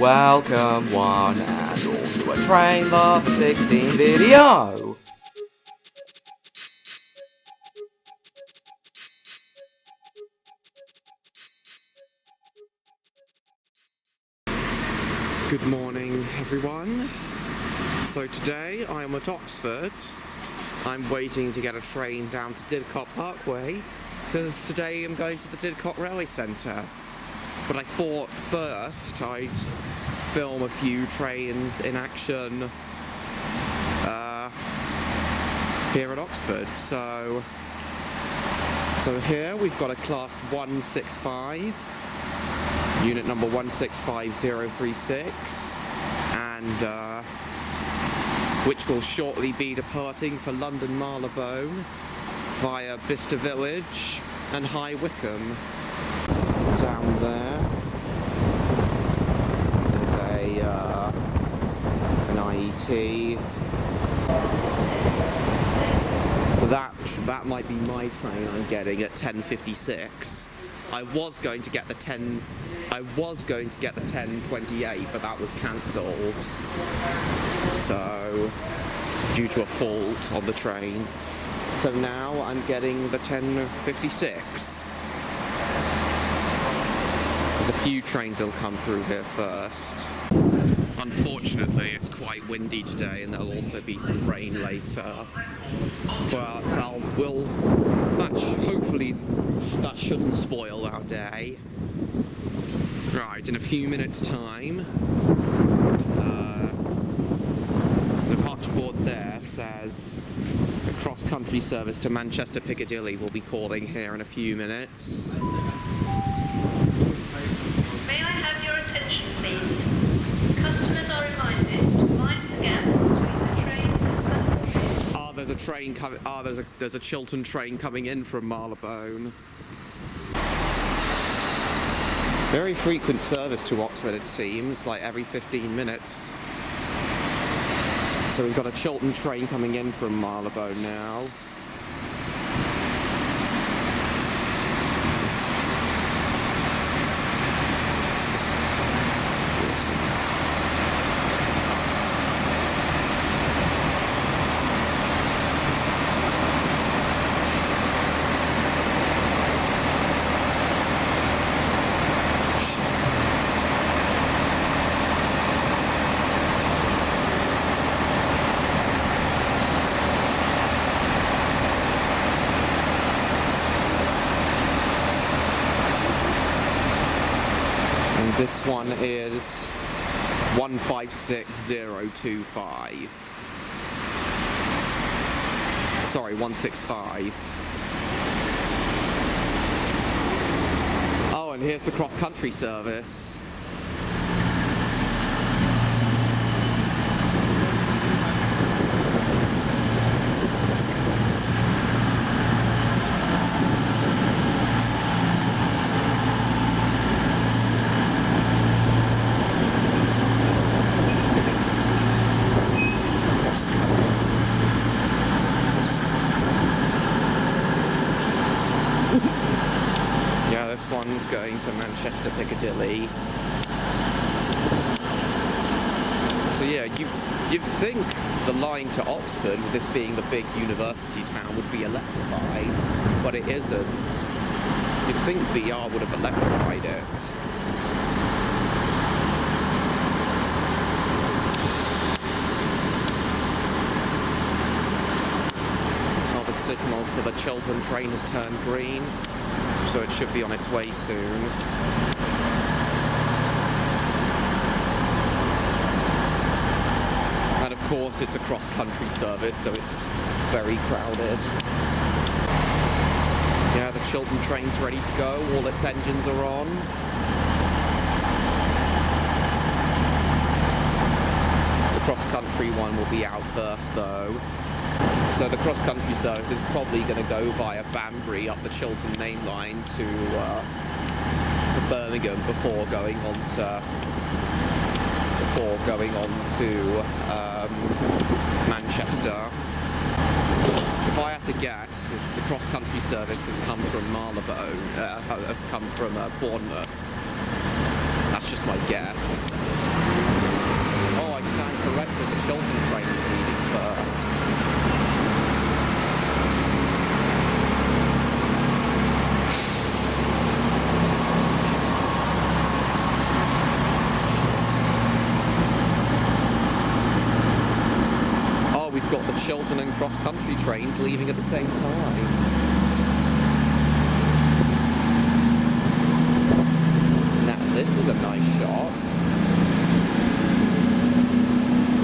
Welcome one and all to a Train Love 16 video. Good morning, everyone. So today I am at Oxford. I'm waiting to get a train down to Didcot Parkway because today I'm going to the Didcot Railway Centre. But I thought first I'd film a few trains in action here at Oxford. So here we've got a class 165. Unit number 165036, and which will shortly be departing for London Marylebone via Bicester Village and High Wycombe. Down there there's an IET. That might be my train I'm getting at 10:56. I was going to get the 10:28, but that was cancelled. So, due to a fault on the train. So now I'm getting the 10:56. There's a few trains that'll come through here first. Unfortunately, it's quite windy today, and there'll also be some rain later. But hopefully that shouldn't spoil our day. Right, in a few minutes' time, the departure board there says the cross-country service to Manchester Piccadilly will be calling here in a few minutes. May I have your attention, please? Customers are reminded to mind the gap between the train and the There's a train coming. There's a Chiltern train coming in from Marylebone. Very frequent service to Oxford, it seems, like every 15 minutes. So we've got a Chiltern train coming in from Marylebone now. This one is 156025. Sorry, 165. Oh, and here's the cross-country service. This one's going to Manchester Piccadilly. So yeah, you'd think the line to Oxford, with this being the big university town, would be electrified, but it isn't. You'd think BR would have electrified it. Oh, the signal for the Chiltern train has turned green, so it should be on its way soon. And of course it's a cross-country service, so it's very crowded. Yeah, the Chiltern train's ready to go, all its engines are on. The cross-country one will be out first though. So the cross-country service is probably going to go via Banbury up the Chiltern main line to Birmingham before going on to Manchester. If I had to guess, the cross-country service has come from Marylebone, has come from Bournemouth. That's just my guess. corrected, the Chiltern train is leaving first. Oh, we've got the Chiltern and cross-country trains leaving at the same time. This is a nice shot.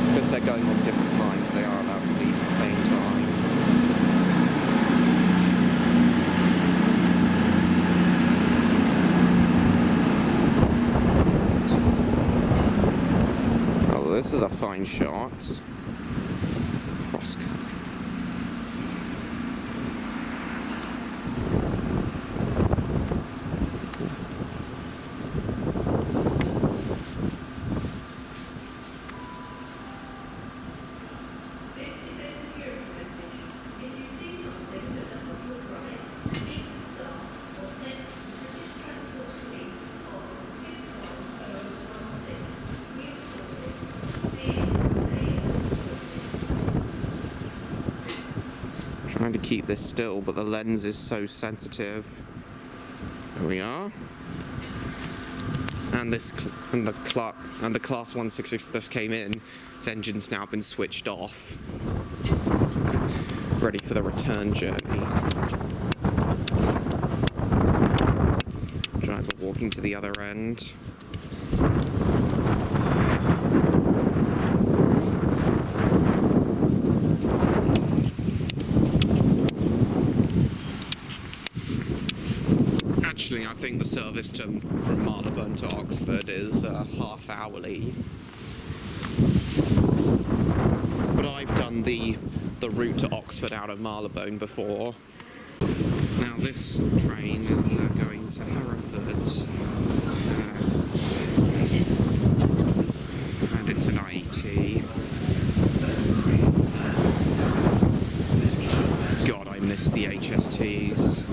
Because they're going on different lines, they are allowed to leave at the same time. Oh, this is a fine shot. Cross country. Trying to keep this still, but the lens is so sensitive. There we are. And the class 166 that came in, its engine's now been switched off. Ready for the return journey. Driver walking to the other end. Actually, I think the service from Marylebone to Oxford is half-hourly. But I've done the route to Oxford out of Marylebone before. Now this train is going to Hereford. And it's an IET. God, I miss the HSTs.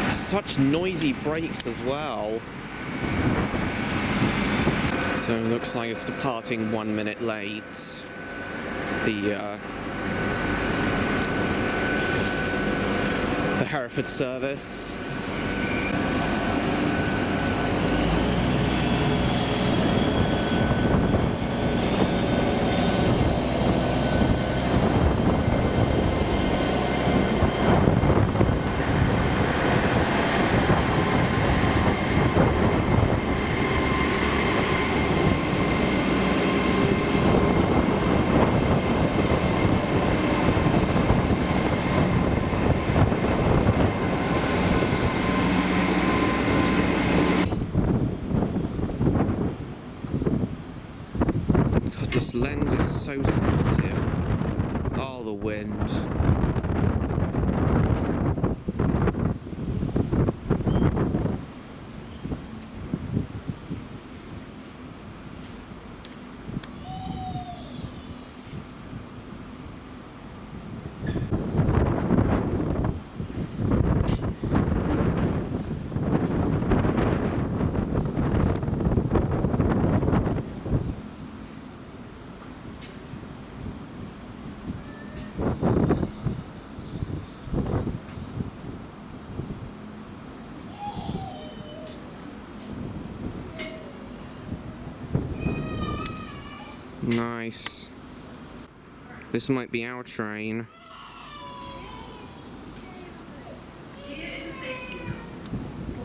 Such noisy brakes as well. So it looks like it's departing 1 minute late. The Hereford service. This lens is so sensitive. Oh, the wind. Nice. This might be our train. Here is a safety announcement.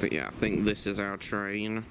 I think this is our train.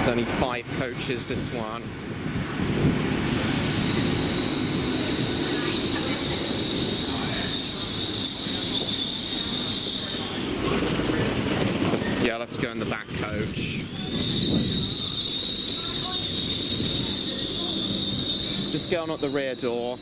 Only 5 coaches, this one. Let's go in the back coach. Just go on at the rear door.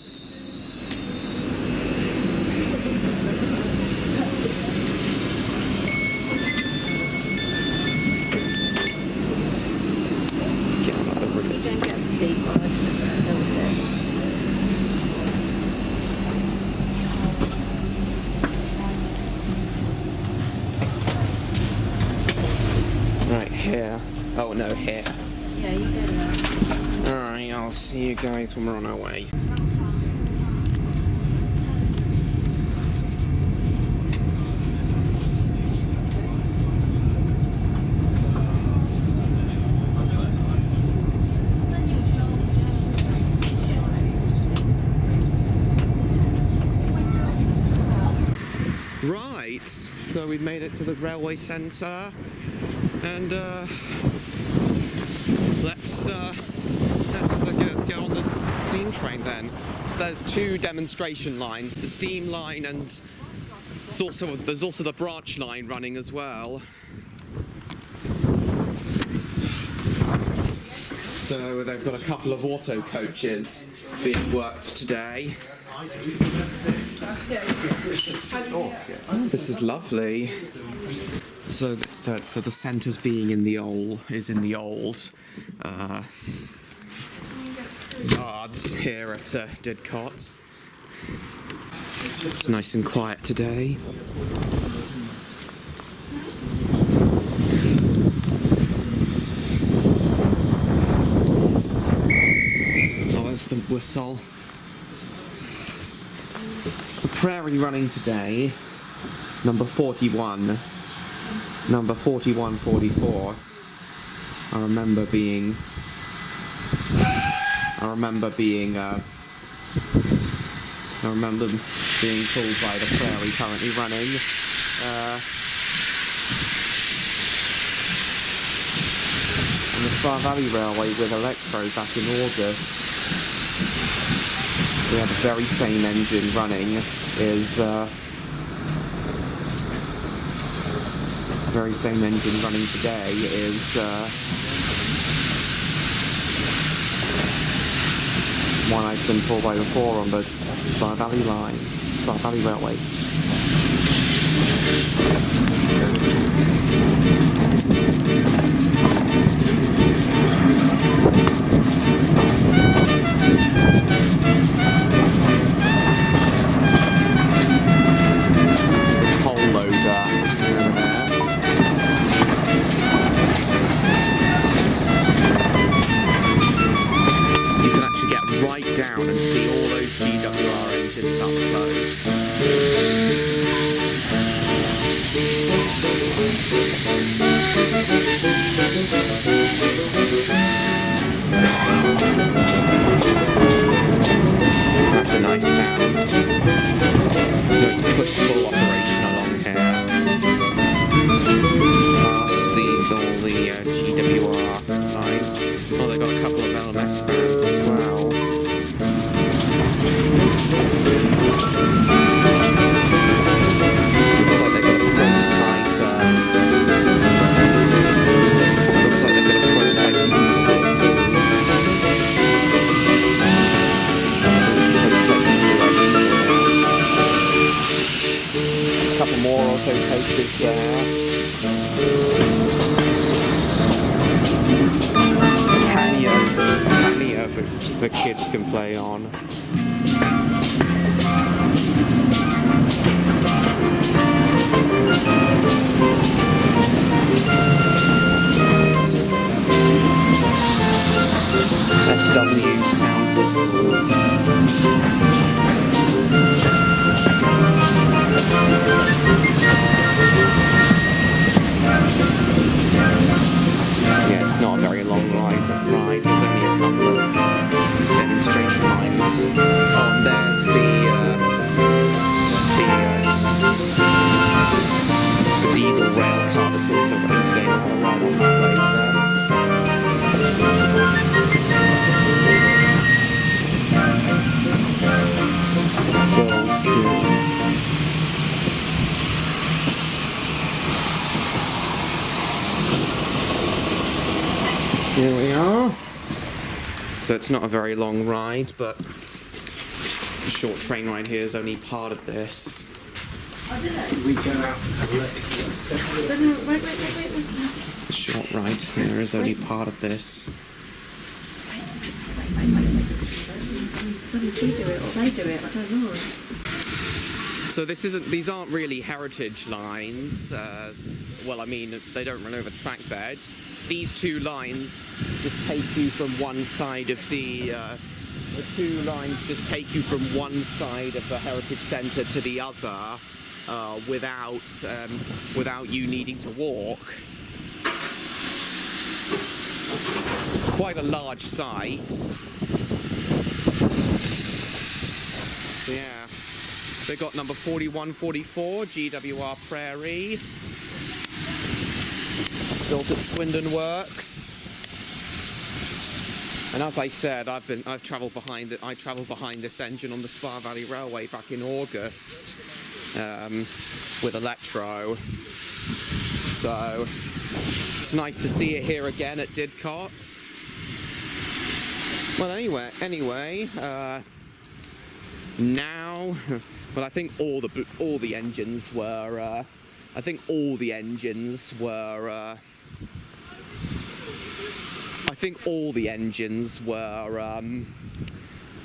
Right, here. Oh no, here. Yeah, you go there. Alright, I'll see you guys when we're on our way. Right, so we've made it to the railway centre, and let's get on the steam train then. So there's 2 demonstration lines, the steam line, and there's also the branch line running as well. So they've got a couple of auto coaches being worked today. This is lovely. So the centre's being in the old yards here at Didcot. It's nice and quiet today. Oh, there's the whistle. The Prairie running today, number 41, number 4144. I remember being told by the Prairie currently running. And the Spa Valley Railway with Electro back in August. We have the very same engine running today is one I've been told by before on the Spa Valley line, Spa Valley Railway. Down and see all those GWR engines up close. full operation along here. Past all the GWR lines. Oh, they've got a couple of LMS fans as well. Looks like they've got a prototype. Looks like they've got a prototype. A couple more auto coasters there. Patio the kids can play on. SW sound whistle. Yeah, it's not a very long ride. There's only a couple of demonstration lines. Oh, and there's the diesel rail car that's also going today. I'll have a ride on that later. Girls cool. Here we are. So it's not a very long ride, but the short train ride here is only part of this. We go out and have a look. Wait. The short ride here is only part of this. Whether you do it or they do it, I don't know. So these aren't really heritage lines. Well, I mean, they don't run over track bed. These two lines just take you from one side of the two lines just take you from one side of the heritage centre to the other without you needing to walk. Quite a large site. Yeah. They got number 4144, GWR Prairie. Built at Swindon Works. And as I said, I've travelled behind it. I travelled behind this engine on the Spa Valley Railway back in August with Electro. So it's nice to see it here again at Didcot. Well, anyway, now, well, I think all the engines were.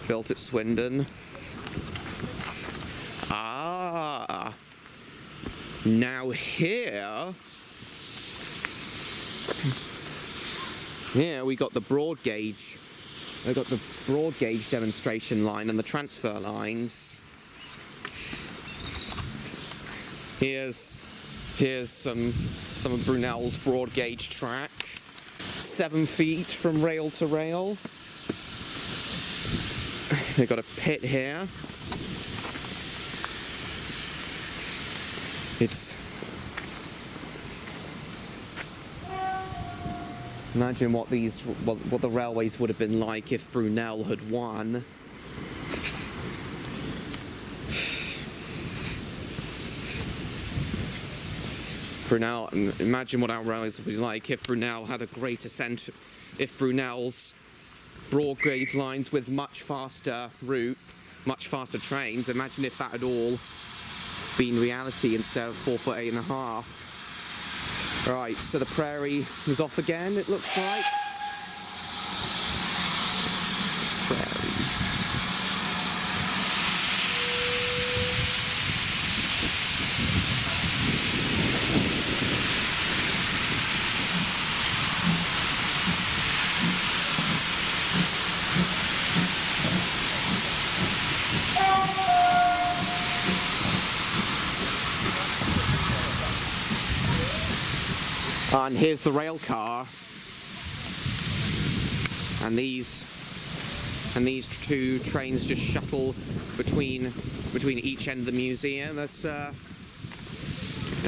Built at Swindon. Now here we got the broad gauge. We got the broad gauge demonstration line and the transfer lines. Here's some of Brunel's broad gauge track. 7 feet from rail to rail. They've got a pit here. Imagine what the railways would have been like if Brunel had won. Brunel, imagine what our railways would be like if Brunel had a greater centre, if Brunel's broad gauge lines with much faster route, much faster trains. Imagine if that had all been reality instead of 4'8½". Right, so the Prairie is off again, it looks like. Prairie. And here's the rail car, and these two trains just shuttle between between each end of the museum at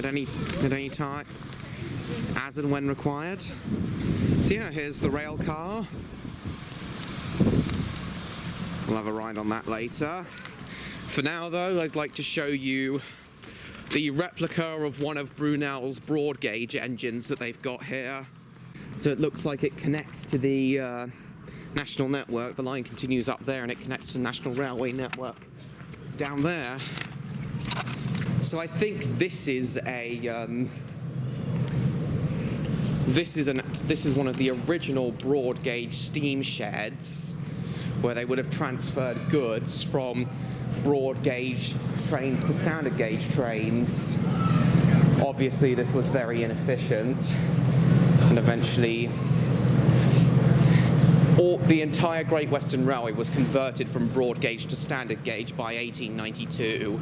any time, as and when required. So yeah, here's the rail car. We'll have a ride on that later. For now though, I'd like to show you the replica of one of Brunel's broad gauge engines that they've got here. So it looks like it connects to the national network. The line continues up there and it connects to the National Railway network down there. So I think this is this is one of the original broad gauge steam sheds where they would have transferred goods from broad gauge trains to standard gauge trains. Obviously this was very inefficient, and eventually the entire Great Western Railway was converted from broad gauge to standard gauge by 1892.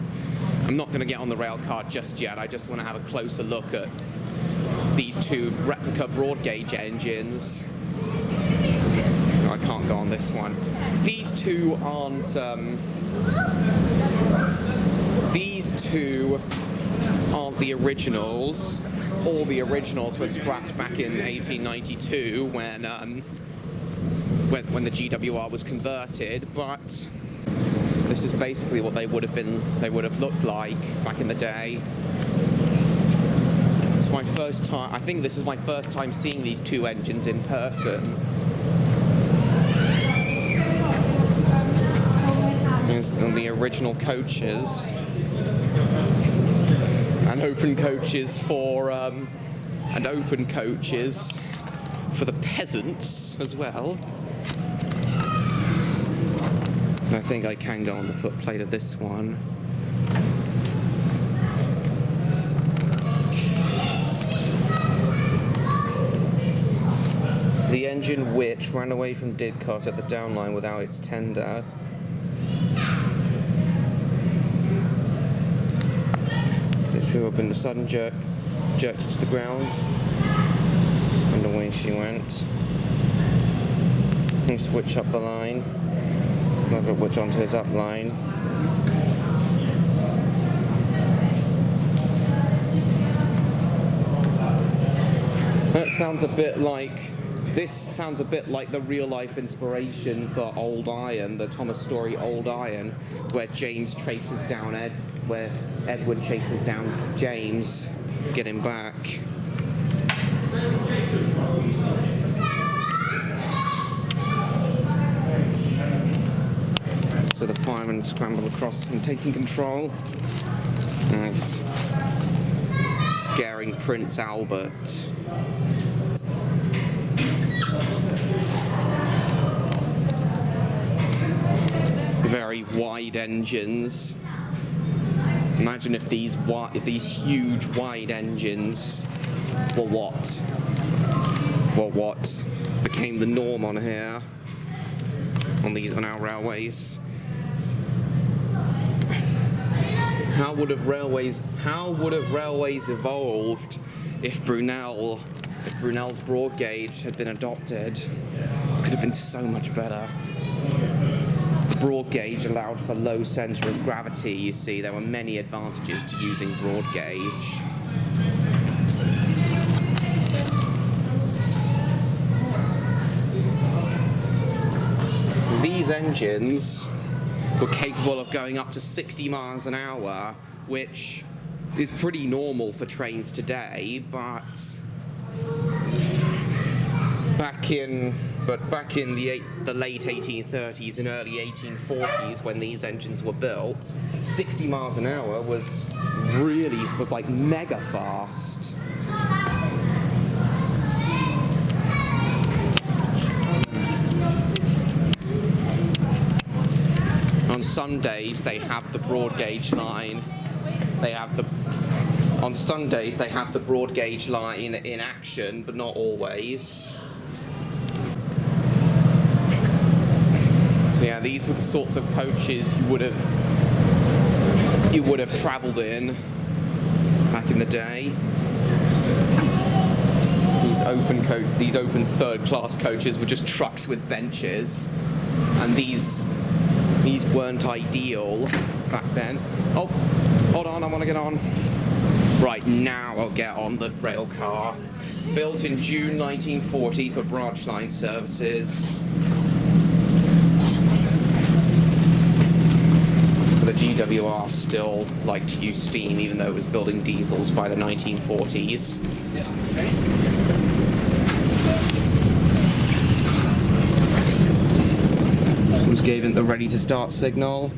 I'm not going to get on the rail car just yet, I just want to have a closer look at these two replica broad gauge engines. No, I can't go on this one. These two aren't the originals. All the originals were scrapped back in 1892 when the GWR was converted, but this is basically what they would have looked like back in the day. It's my first time, I think this is my first time seeing these two engines in person. Here's the original coaches. And open coaches for the peasants as well. And I think I can go on the footplate of this one. The engine which ran away from Didcot at the down line without its tender. This flew up in the sudden jerk, jerked it to the ground, and away she went. He switched up the line, another which onto his up line. That sounds a bit like, this sounds a bit like the real-life inspiration for Old Iron, the Thomas Story Old Iron, where James traces down where Edward chases down James to get him back. So the firemen scramble across and taking control. Nice. Scaring Prince Albert. Very wide engines. Imagine if these huge wide engines were what became the norm on here, on our railways. How would have railways evolved if Brunel's broad gauge had been adopted? Could have been so much better. The broad gauge allowed for low centre of gravity, you see. There were many advantages to using broad gauge. These engines were capable of going up to 60 miles an hour, which is pretty normal for trains today, but back in the late 1830s and early 1840s, when these engines were built, 60 miles an hour was like mega fast. On some days they have the broad gauge line. On some days they have the broad gauge line in action, but not always. So yeah, these were the sorts of coaches you would have travelled in back in the day. These open third-class coaches were just trucks with benches, and these These weren't ideal back then. Oh, hold on, I want to get on. Right, now I'll get on the rail car. Built in June 1940 for branch line services. The GWR still liked to use steam, even though it was building diesels by the 1940s. Just gave it the ready to start signal.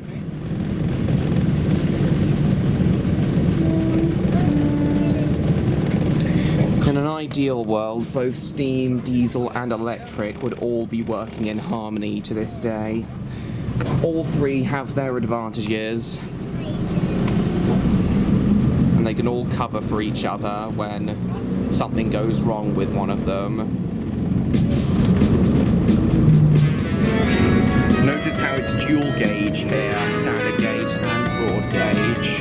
In an ideal world, both steam, diesel and electric would all be working in harmony to this day. All three have their advantages, and they can all cover for each other when something goes wrong with one of them. Notice how it's dual gauge here, standard gauge and broad gauge.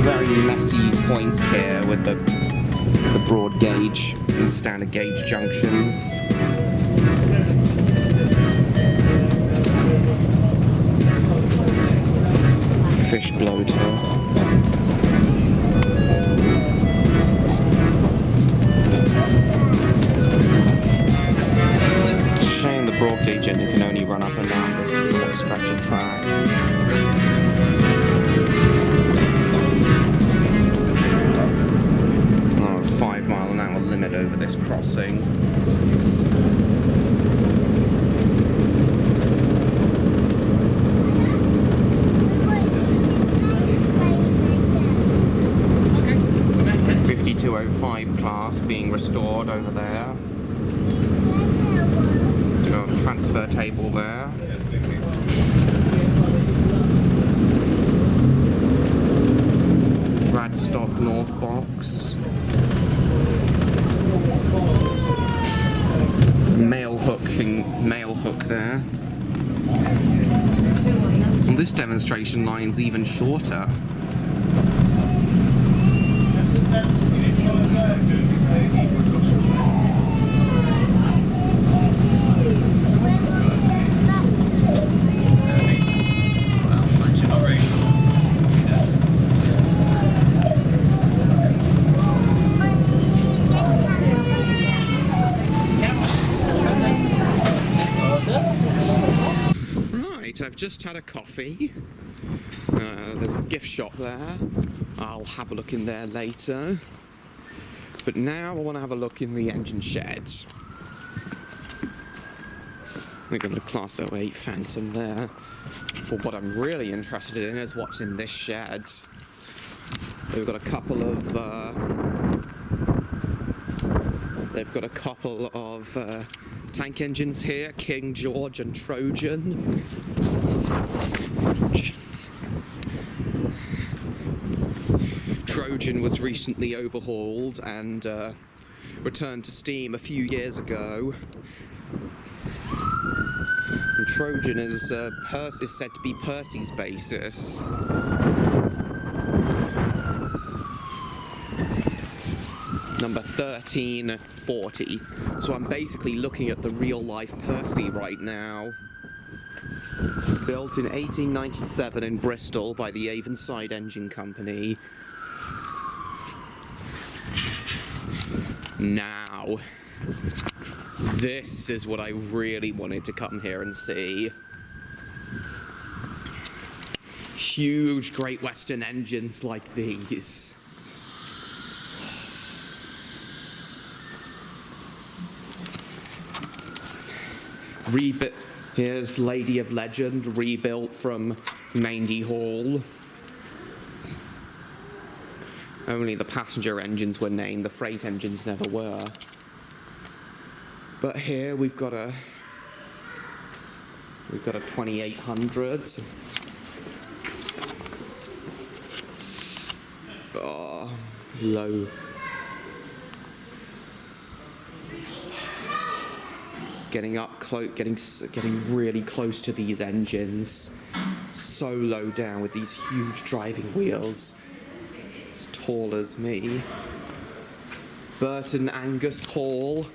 Very messy points here with the broad gauge and standard gauge junctions. Fish bloater. Shame the broad gauge engine can only run up and down this short stretch of track. 5-mile-an-hour limit over this crossing. Okay. 5205 class being restored over there. Got a transfer table there. Radstock North box. Mail hook there. And this demonstration line's even shorter. I've just had a coffee. There's a gift shop there. I'll have a look in there later. But now I want to have a look in the engine shed. We've got a Class 08 Phantom there. But what I'm really interested in is what's in this shed. They've got a couple of tank engines here, King George and Trojan. Trojan was recently overhauled and returned to steam a few years ago. And Trojan is said to be Percy's basis. Number 1340. So I'm basically looking at the real-life Percy right now. Built in 1897 in Bristol by the Avonside Engine Company. Now, this is what I really wanted to come here and see. Huge Great Western engines like these. Here's Lady of Legend, rebuilt from Maindy Hall. Only the passenger engines were named, the freight engines never were. But here we've got a 2800. Oh, low. Getting up close, getting really close to these engines. So low down with these huge driving wheels. As tall as me. Burton Angus Hall.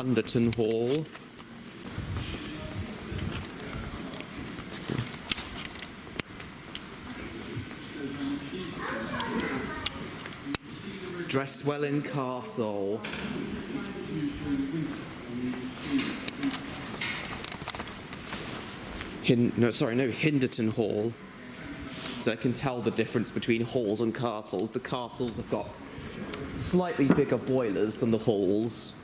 Hunderton Hall. Dresswelyn Castle. Hinderton Hall. So I can tell the difference between halls and castles. The castles have got slightly bigger boilers than the halls.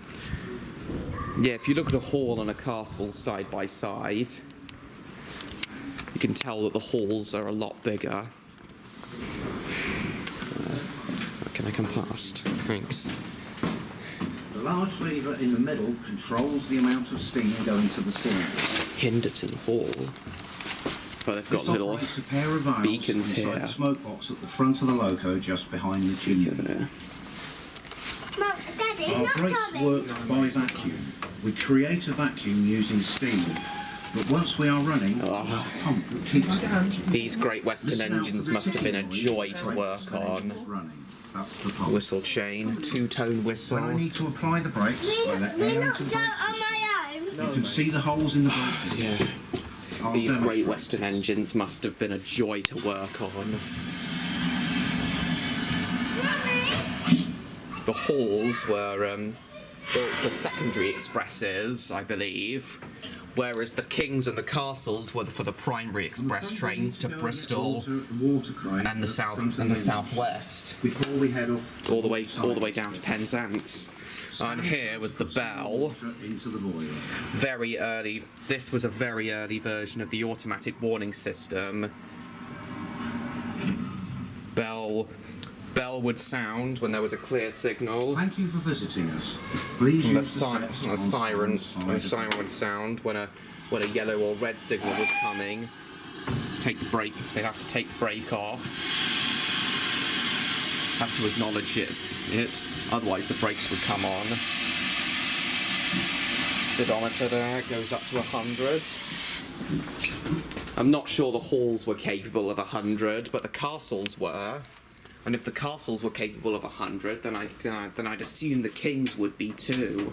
Yeah, if you look at a hall and a castle side by side, you can tell that the halls are a lot bigger. Can I come past? Thanks. The large lever in the middle controls the amount of steam going to the cylinder. Hinderton Hall. But they've got This little operates a pair of valves beacons inside here. the smoke box at the front of the loco just behind the Speaker chimney. there. Mum, Daddy, Our it's not brakes coming. work by vacuum. We create a vacuum using steam, but once we are running, a pump keeps the vacuum. These Great Western Listen out engines for the must have been a ticking joy noise to when work the engine on. is running. That's the pump. Whistle chain, two-tone When I whistle. need to apply the brakes, I let We're air not into the going brake on system. my own. You can see the holes in the brake. Yeah. I'll These Great demonstrate. Western engines must have been a joy to work on. The halls were built for secondary expresses, I believe, whereas the Kings and the Castles were for the primary express trains to Bristol and the southwest, Before we head off all the way down to Penzance. And here was the bell. into the boiler. Very early. This was a very early version of the automatic warning system. Bell would sound when there was a clear signal. Thank you for visiting us. Please And use the steps on siren the side of would sound when a yellow or red signal was coming. Take the brake. They'd have to take the brake off. Have to acknowledge it. Otherwise the brakes would come on. Speedometer there goes up to 100. I'm not sure the halls were capable of 100, but the castles were. And if the castles were capable of 100, then I'd assume the kings would be too.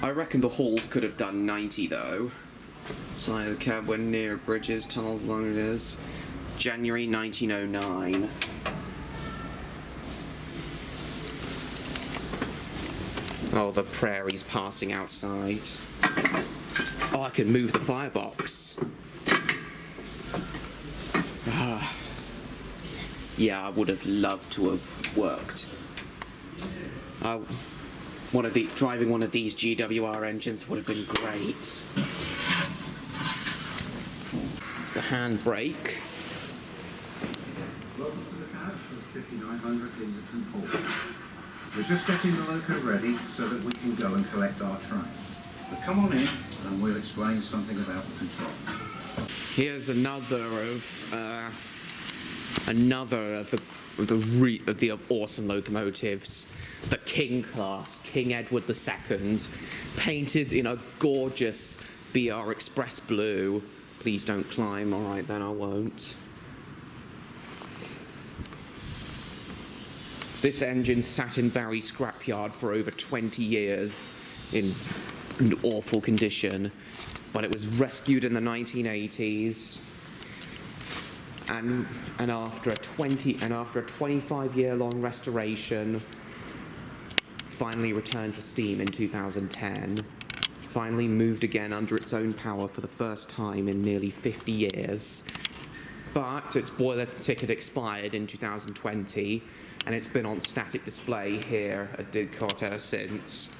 I reckon the halls could have done 90 though. Side of the cab when near bridges, tunnels, long it is. January 1909. Oh, the prairie's passing outside. Oh, I can move the firebox. Yeah, I would have loved to have worked. Driving one of these GWR engines would have been great. It's the handbrake. Welcome to the carriage for 5900 Hinderton Hall. We're just getting the loco ready so that we can go and collect our train. But come on in and we'll explain something about the controls. Here's another of the awesome locomotives, the King class, King Edward II, painted in a gorgeous BR Express blue. Please don't climb. All right, then I won't. This engine sat in Barry scrapyard for over 20 years in awful condition, but it was rescued in the 1980s. And after a 25-year-long restoration, finally returned to steam in 2010. Finally moved again under its own power for the first time in nearly 50 years. But its boiler ticket expired in 2020, and it's been on static display here at Didcot ever since.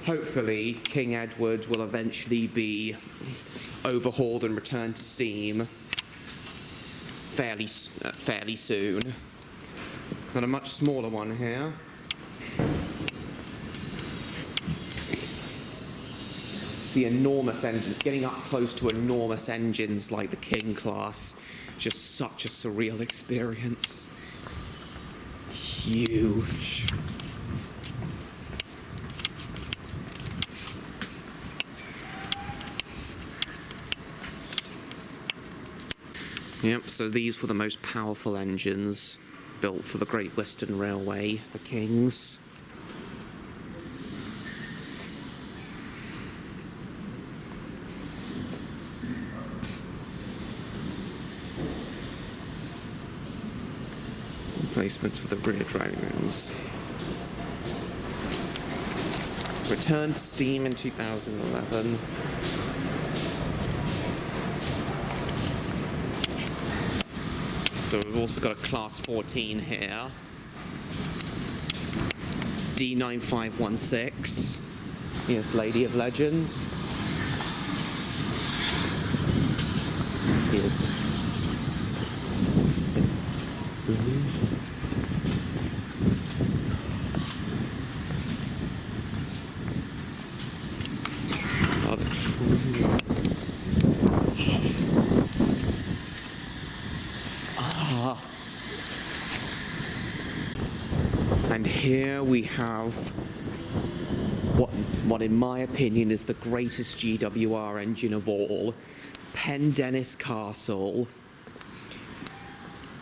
Hopefully, King Edward will eventually be overhauled and returned to steam fairly soon. Got a much smaller one here. See enormous engines, getting up close to enormous engines like the King class, just such a surreal experience. Huge. Yep, so these were the most powerful engines built for the Great Western Railway, the Kings. replacements for the rear driving wheels. Returned to Steam in 2011. So we've also got a Class 14 here. D9516. Here's Lady of Legends. Here's and here we have what in my opinion is the greatest GWR engine of all, Pendennis Castle.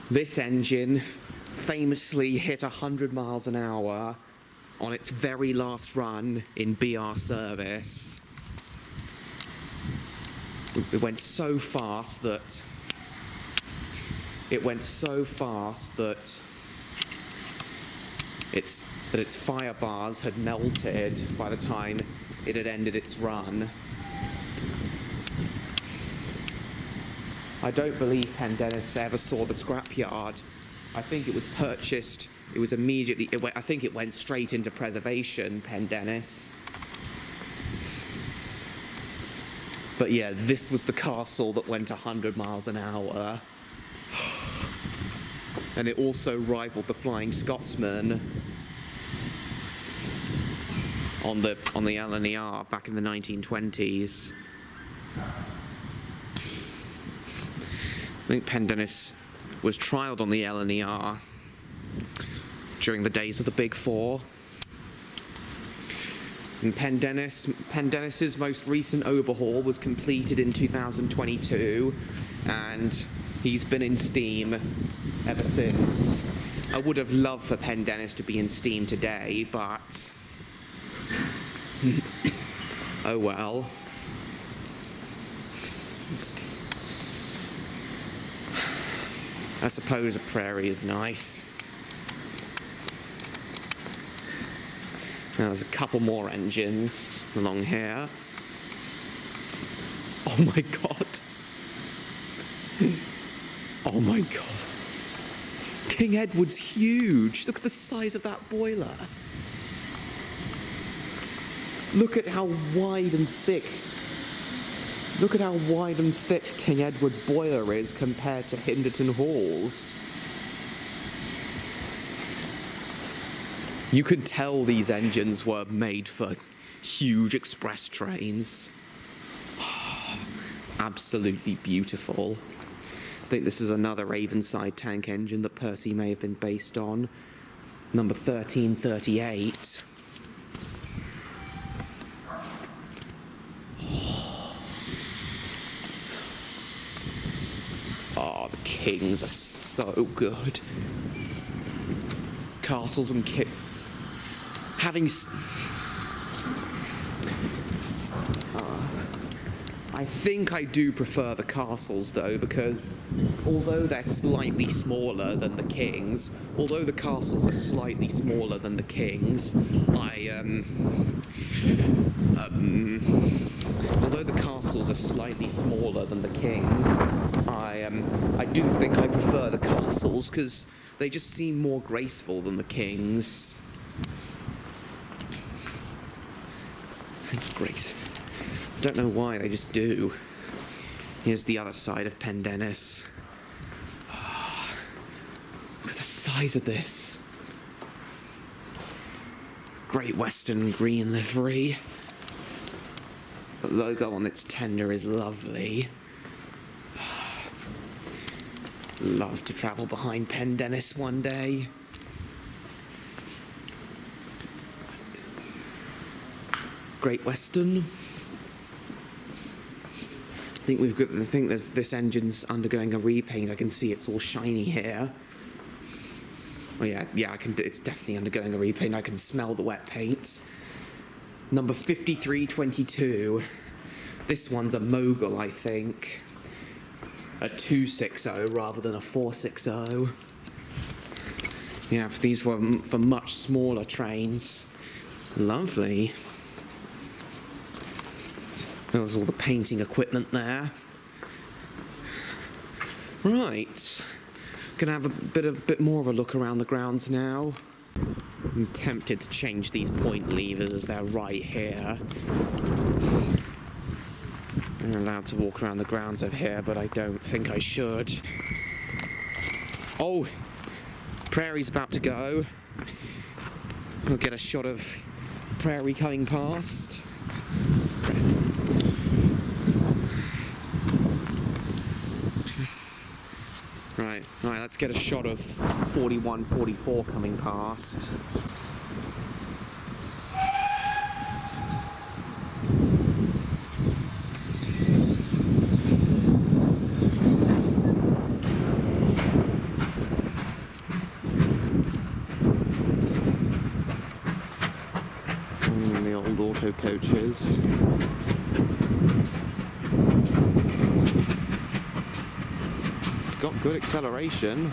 This engine famously hit 100 miles an hour on its very last run in BR service. It went so fast that its fire bars had melted by the time it had ended its run. I don't believe Pendennis ever saw the scrapyard. I think it was purchased, it was immediately, I think it went straight into preservation, Pendennis. But yeah, this was the castle that went 100 miles an hour. And it also rivaled the Flying Scotsman on the LNER back in the 1920s. I think Pendennis was trialled on the LNER during the days of the Big Four. And Pendennis's most recent overhaul was completed in 2022, and he's been in Steam ever since. I would have loved for Pendennis to be in Steam today, but oh well. I suppose a prairie is nice. Now there's a couple more engines along here. Oh my god. Oh my god. King Edward's huge. Look at the size of that boiler. Look at how wide and thick. Look at how wide and thick King Edward's boiler is compared to Hinderton Hall's. You could tell these engines were made for huge express trains. Absolutely beautiful. I think this is another Ravenside tank engine that Percy may have been based on. Number 1338. Oh, the Kings are so good. Castles and I think I do prefer the castles though, because although they're slightly smaller than the Kings, although the castles are slightly smaller than the Kings, I do think I prefer the castles because they just seem more graceful than the Kings. Great. I don't know why, they just do. Here's the other side of Pendennis. Look at the size of this. Great Western green livery. The logo on its tender is lovely. Love to travel behind Pendennis one day. Great Western. I think this engine's undergoing a repaint. I can see it's all shiny here. Oh yeah, it's definitely undergoing a repaint. I can smell the wet paint. Number 5322. This one's a Mogul, I think. A 260 rather than a 460. Yeah, if these were for much smaller trains. Lovely. There was all the painting equipment there. Right. Gonna have a bit more of a look around the grounds now. I'm tempted to change these point levers as they're right here. I'm allowed to walk around the grounds of here, but I don't think I should. Oh! Prairie's about to go. We'll get a shot of Prairie coming past. Right, let's get a shot of 41, 44 coming past. And the old auto coaches. Got good acceleration.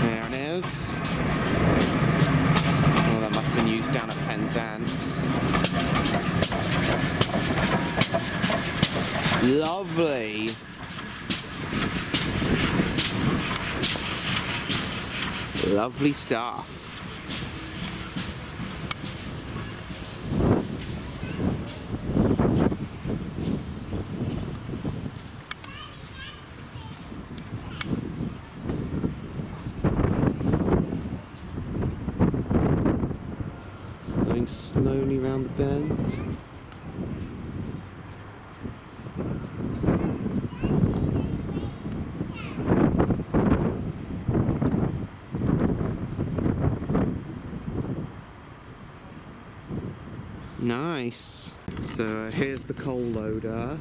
There it is. Oh, that must have been used down at Penzance. Lovely. Lovely stuff. Slowly round the bend. Nice. So here's the coal loader.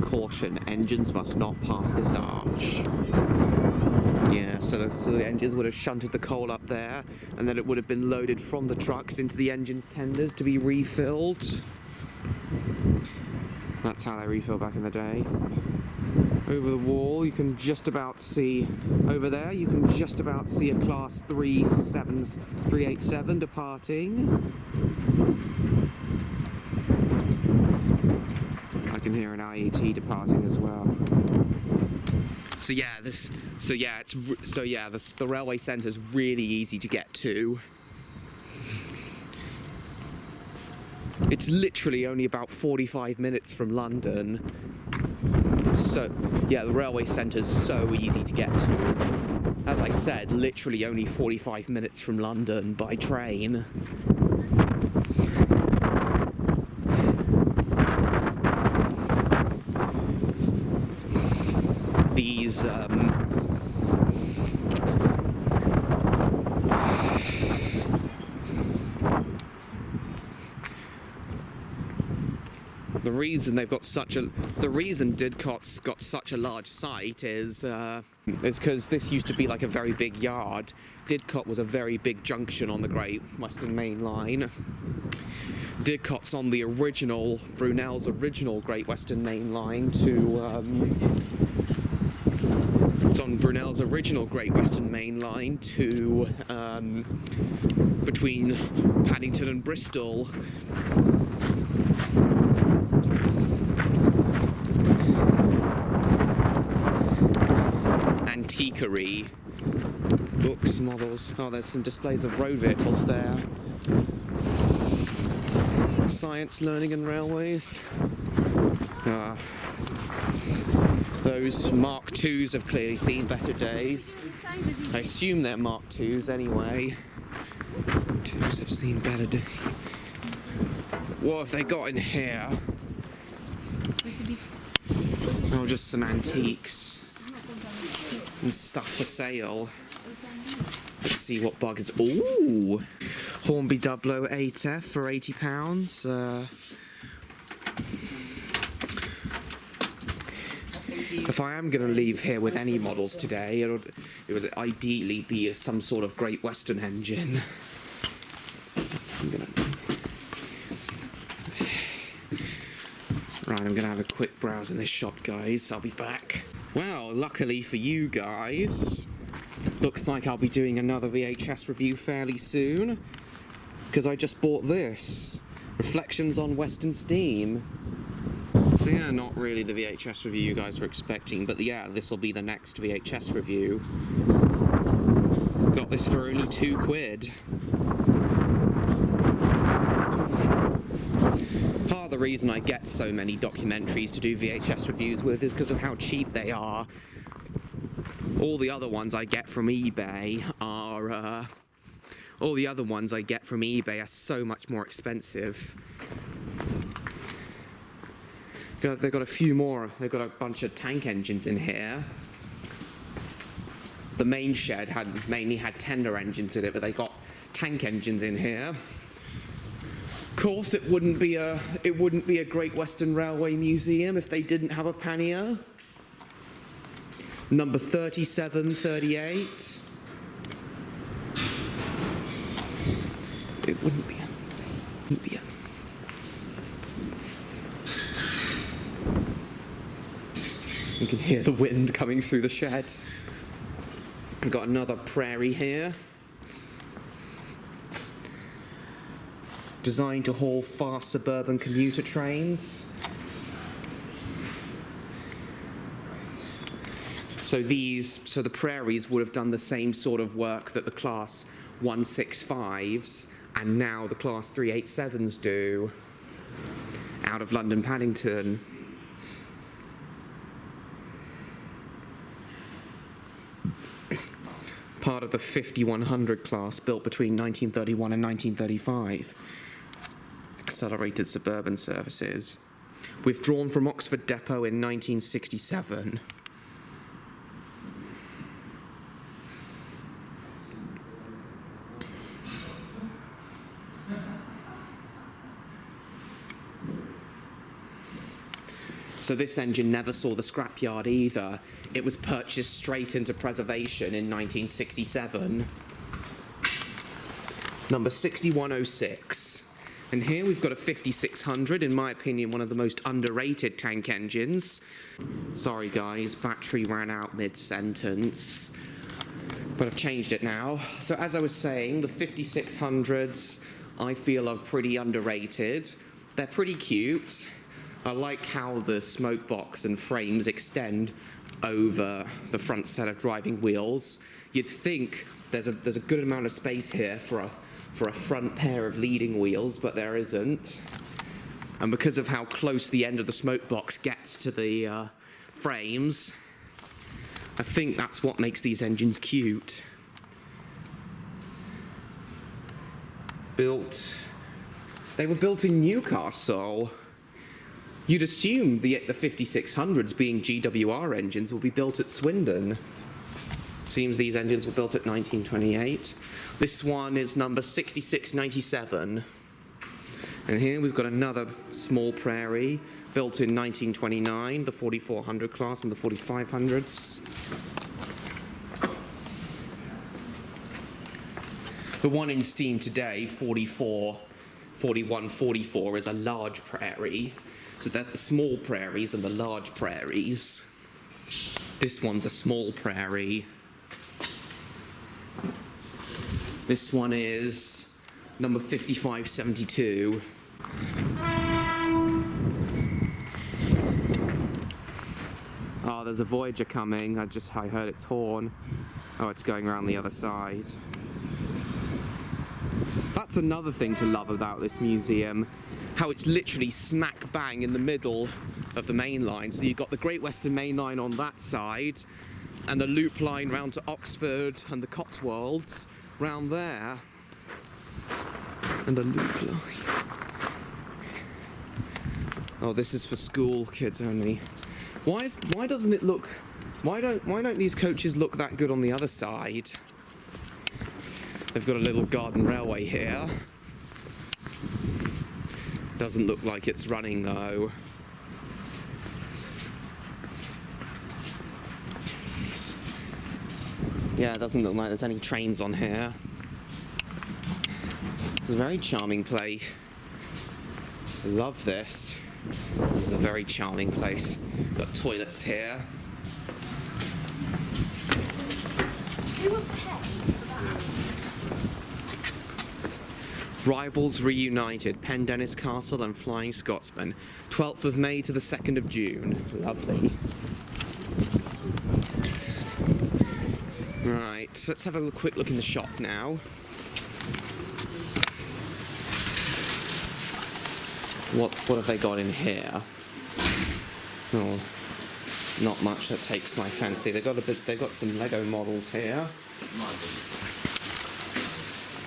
Caution, engines must not pass this arch. Yeah, so the engines would have shunted the coal up there, and then it would have been loaded from the trucks into the engines tenders to be refilled. That's how they refill back in the day. Over the wall, you can just about see, over there, you can just about see a Class 387 departing. I can hear an IET departing as well. The railway centre is really easy to get to. It's literally only about 45 minutes from London. So, yeah, the railway centre is so easy to get to. As I said, literally only 45 minutes from London by train. These, the reason Didcot's got such a large site is because this used to be like a very big yard. Didcot was a very big junction on the Great Western Main Line. Didcot's on the original, Brunel's original Great Western Main Line to, it's on Brunel's original Great Western Main Line to, between Paddington and Bristol. Antiquary. Books, models. Oh, there's some displays of road vehicles there. Science, learning and railways. Those Mark IIs have clearly seen better days. I assume they're Mark IIs anyway. IIs have seen better days. What have they got in here? Oh, just some antiques and stuff for sale. Let's see what buggers. Ooh! Hornby 008F for £80. If I am going to leave here with any models today, it would ideally be some sort of Great Western engine. Right, I'm gonna have a quick browse in this shop, guys. I'll be back. Well, luckily for you guys, looks like I'll be doing another VHS review fairly soon, because I just bought this. Reflections on Western Steam. So yeah, not really the VHS review you guys were expecting, but yeah, this will be the next VHS review. Got this for only £2. Part of the reason I get so many documentaries to do VHS reviews with is because of how cheap they are. All the other ones I get from eBay are so much more expensive. They've got a few more. They've got a bunch of tank engines in here. The main shed mainly had tender engines in it, but they got tank engines in here. Of course, it wouldn't be a Great Western Railway Museum if they didn't have a pannier. Number 3738. It wouldn't be a. You can hear the wind coming through the shed. We've got another prairie here. Designed to haul fast suburban commuter trains. So the prairies would have done the same sort of work that the Class 165s and now the Class 387s do out of London Paddington. Part of the 5100 class built between 1931 and 1935. Accelerated suburban services. Withdrawn from Oxford Depot in 1967. So this engine never saw the scrapyard either. It was purchased straight into preservation in 1967. Number 6106. And here we've got a 5600, in my opinion, one of the most underrated tank engines. Sorry guys, battery ran out mid-sentence. But I've changed it now. So as I was saying, the 5600s I feel are pretty underrated. They're pretty cute. I like how the smoke box and frames extend over the front set of driving wheels. You'd think there's a good amount of space here for a front pair of leading wheels, but there isn't. And because of how close the end of the smoke box gets to the frames, I think that's what makes these engines cute. They were built in Newcastle. You'd assume the 5600s, being GWR engines, will be built at Swindon. Seems these engines were built at 1928. This one is number 6697. And here we've got another small prairie, built in 1929, the 4400 class and the 4500s. The one in steam today, 4144, is a large prairie. So there's the small prairies and the large prairies. This one's a small prairie. This one is number 5572. Oh, there's a Voyager coming. I heard its horn. Oh, it's going around the other side. That's another thing to love about this museum. How it's literally smack bang in the middle of the main line. So you've got the Great Western Main Line on that side, and the loop line round to Oxford and the Cotswolds round there. And the loop line. Oh, this is for school kids only. Why don't these coaches look that good on the other side? They've got a little garden railway here. Doesn't look like it's running though. Yeah, it doesn't look like there's any trains on here. It's a very charming place. I love this. This is a very charming place. Got toilets here. Who would pay for that? Rivals reunited. Pendennis Castle and Flying Scotsman. 12th of May to the 2nd of June. Lovely. Right, let's have a quick look in the shop now. What have they got in here? Oh, not much that takes my fancy. They've got some Lego models here.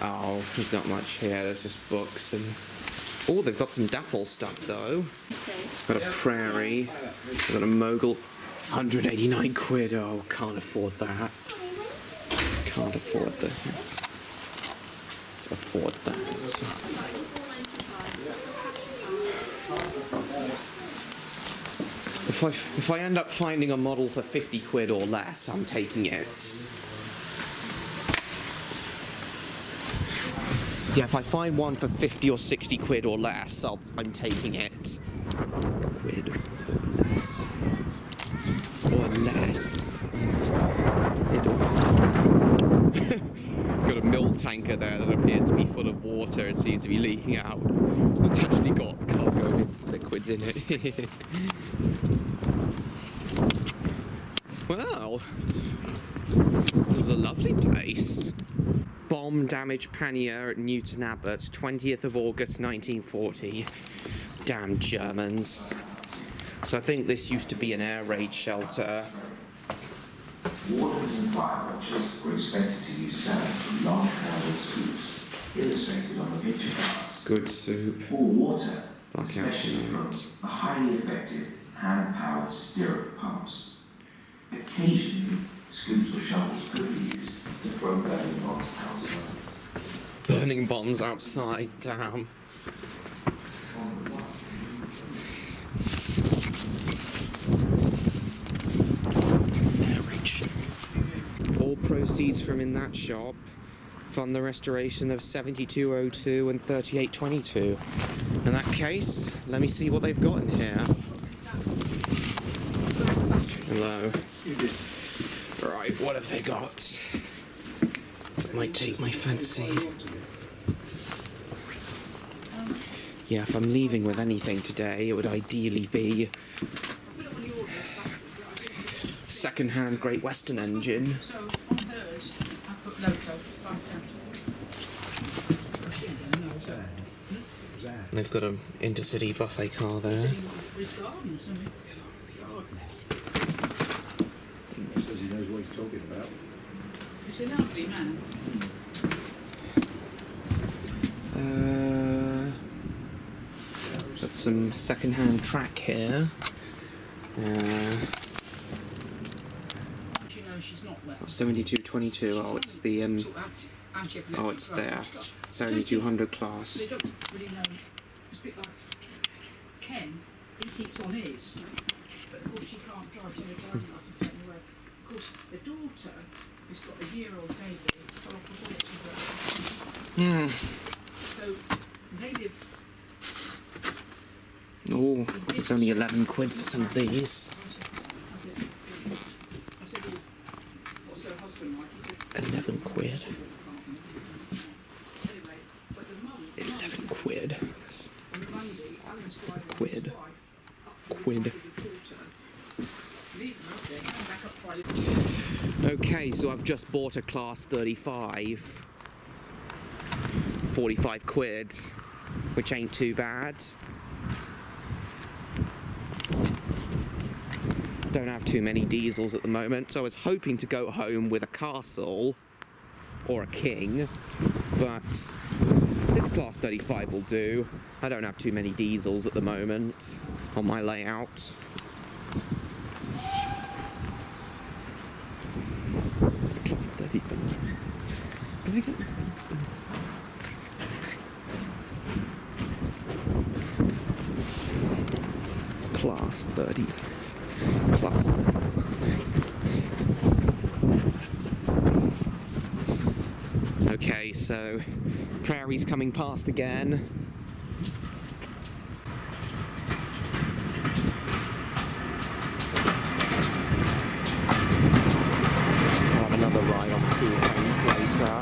Oh, there's not much here. There's just books and. Oh, they've got some Dapple stuff though. Got a Prairie. They've got a Mogul. 189 quid. Oh, can't afford that. Can't afford that. Let's afford that. If I end up finding a model for 50 quid or less, I'm taking it. Yeah, if I find one for 50 or 60 quid or less, I'm taking it. Quid or less. Or less. Got a milk tanker there that appears to be full of water and seems to be leaking out. It's actually got cargo liquids in it. Well, this is a lovely place. Bomb damaged pannier at Newton Abbot, 20th of August 1940. Damn Germans. So I think this used to be an air raid shelter. Wardens and fire watchers were expected to use sand from large carriage scoops, illustrated on the picture cards. Good soup. Or water, Black especially from the highly effective hand-powered stirrup pumps. Occasionally, scoops or shovels could be used to throw burning bombs outside. Burning bombs outside, damn. All proceeds from in that shop fund the restoration of 7202 and 3822. In that case, let me see what they've got in here. Hello. Right, what have they got? Might take my fancy. Yeah, if I'm leaving with anything today, it would ideally be second-hand Great Western engine. So on hers, I put Loco, £5. They've got an intercity buffet car there. Says he knows what he's talking about. It's a lovely man. Got some second-hand track here. She knows she's not well. 7222. Oh, it's the oh, it's there. 7200 class. They don't really know. It's a bit like Ken. He keeps on his, but of course she can't drive. She has a driving license anyway. Of course, the daughter, who's got a year-old baby, fell off the horse as well. So they live. Oh, it's only 11 quid for some of these. I said, well, what's her husband like? 11 quid. Anyway, but the mum. 11 quid. On Monday, Alan's driving Quid. his wife up Quid. with the daughter. Leave her up there, come back up Friday. Okay, so I've just bought a class 35. 45 quid, which ain't too bad. Don't have too many diesels at the moment, so I was hoping to go home with a castle or a king, but this class 35 will do. I don't have too many diesels at the moment on my layout. It's class 35. Can I get this one? Class 30. Class 30. Okay, so Prairie's coming past again. 2 trains later.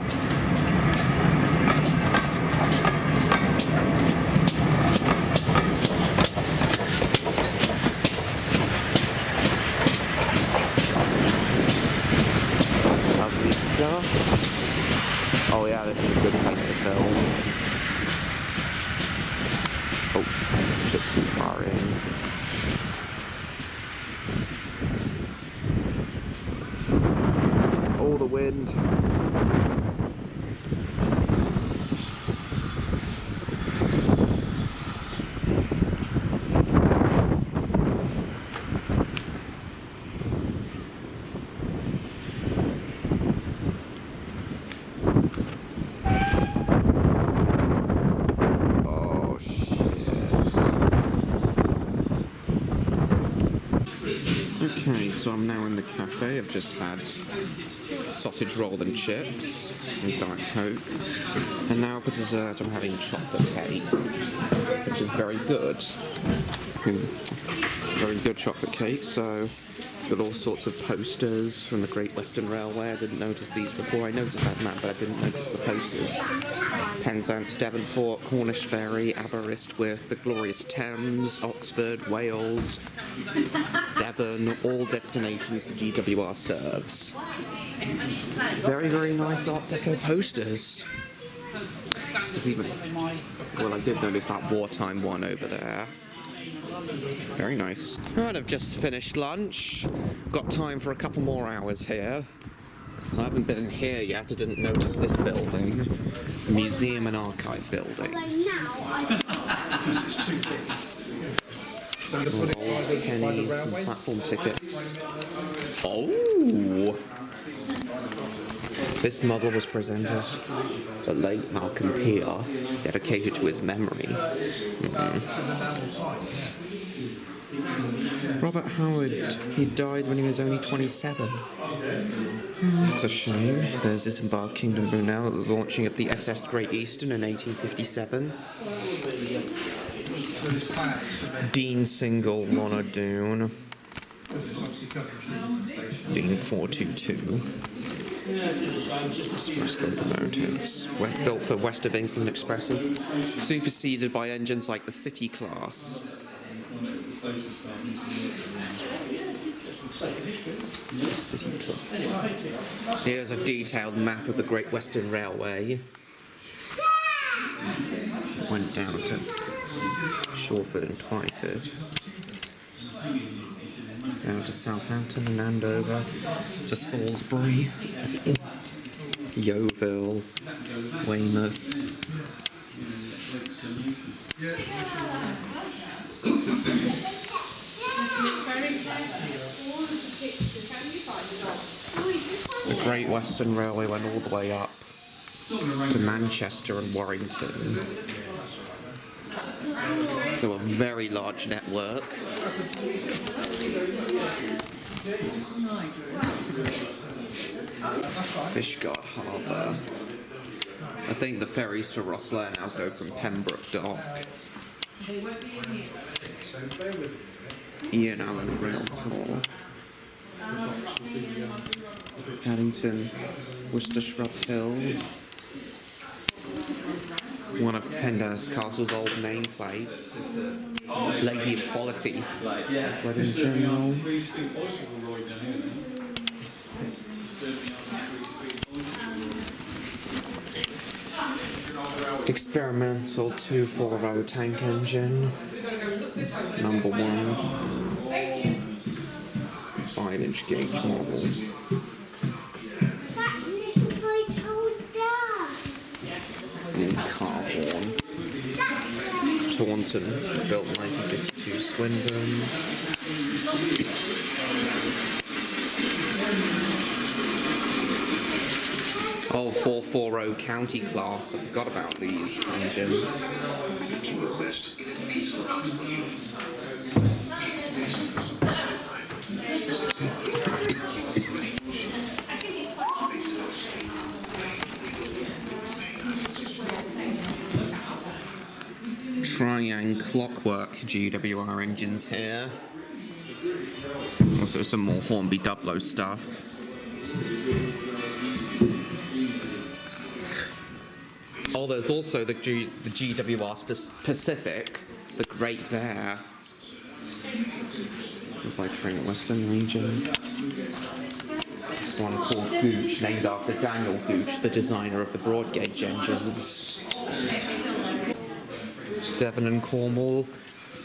Lovely stuff. Oh yeah, this is a good place to film. Oh, a bit too far in. All the wind. Oh shit. Okay, so I'm now in the cafe. I've just had sausage roll and chips and Diet Coke. And now for dessert I'm having chocolate cake, which is very good. It's a very good chocolate cake, so got all sorts of posters from the Great Western Railway. I didn't notice these before. I noticed that map, but I didn't notice the posters. Penzance, Devonport, Cornish Ferry, Aberystwyth, the Glorious Thames, Oxford, Wales, Devon, all destinations the GWR serves. Very, very nice Art Deco posters. There's even, well, I did notice that wartime one over there. Very nice. Right, I've just finished lunch. Got time for a couple more hours here. I haven't been in here yet. I didn't notice this building. The Museum and Archive building. Old pennies and platform tickets. Oh! This model was presented the late Malcolm Peer, dedicated to his memory. Robert Howard, he died when he was only 27. That's a shame. There's Isambard Kingdom Brunel, the launching of the SS Great Eastern in 1857. Dean Single Long-overdue. Dean 422. Express locomotives, built for West of England expresses, superseded by engines like the City class. The City class. Here's a detailed map of the Great Western Railway. Went down to Shawford and Twyford. Down to Southampton and Andover, to Salisbury, Yeovil, Weymouth. The Great Western Railway went all the way up to Manchester and Warrington. So a very large network. Fishguard Harbour. I think the ferries to Rosslare now go from Pembroke Dock. Ian Allen Rail Tour. Paddington, Worcester Shrub Hill. One of Pendennis Castle's old nameplates. Lady of Quality. Wedding Journal. Experimental 240 tank engine. Number 1. 5-inch gauge model. Car horn. Taunton, built 1952 Swindon. Oh, 440 county class. I forgot about these engines. Triang Clockwork GWR engines here. Also some more Hornby Dublo stuff. Oh, there's also the GWR Pacific, the Great Bear. By train Western Region. This one called Gooch, named after Daniel Gooch, the designer of the broad gauge engines. Devon and Cornwall.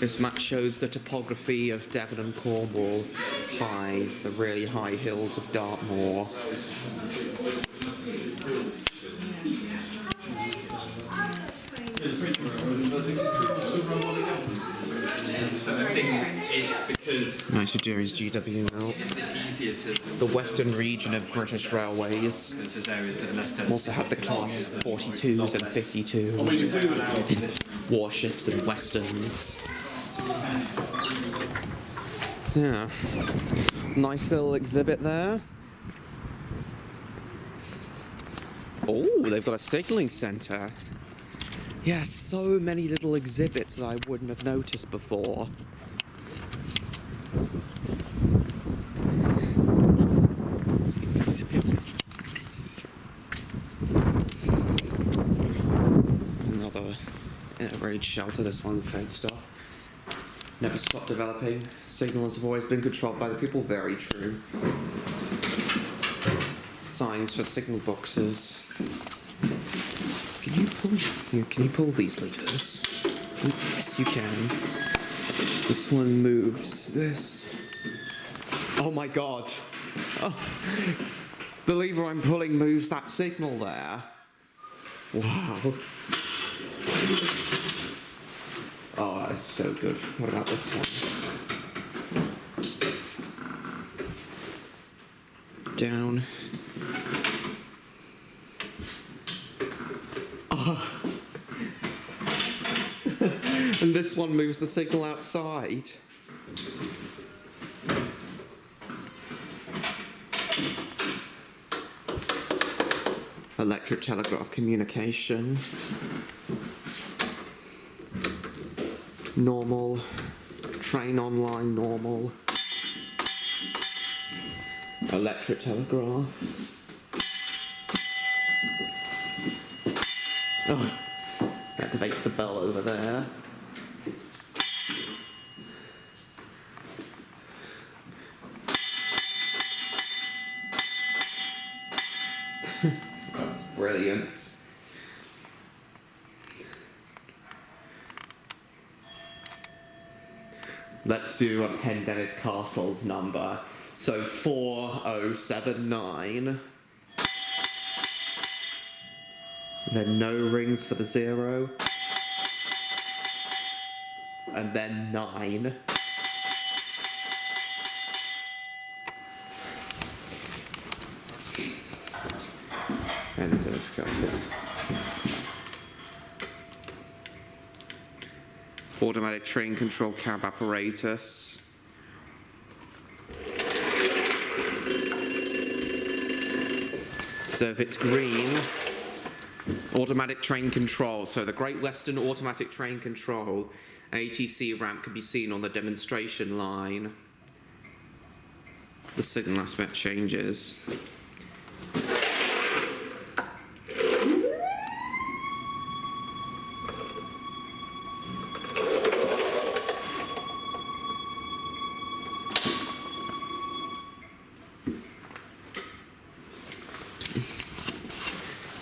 This map shows the topography of Devon and Cornwall, the really high hills of Dartmoor. Nice to do is GW now. The Western region of British Railways. Also had the class 42s and 52s, warships and westerns. Yeah, nice little exhibit there. Oh, they've got a signalling centre. Yeah, so many little exhibits that I wouldn't have noticed before. Another air raid shelter, this one fenced off. Never stopped developing. Signals have always been controlled by the people, very true. Signs for signal boxes. Can you pull these levers? Yes, you can. This one moves this. Oh my god. Oh. The lever I'm pulling moves that signal there. Wow. Oh, that is so good. What about this one? Down. Oh. And this one moves the signal outside. Electric telegraph communication. Normal. Train online, normal. Electric telegraph. Oh, activates the bell over there. That's brilliant. Let's do a Pendennis Castle's number. So 4079. Then no rings for the 0. And then 9. And discuss it. Automatic train control cab apparatus. So if it's green, automatic train control. So the Great Western Automatic Train Control ATC ramp can be seen on the demonstration line. The signal aspect changes.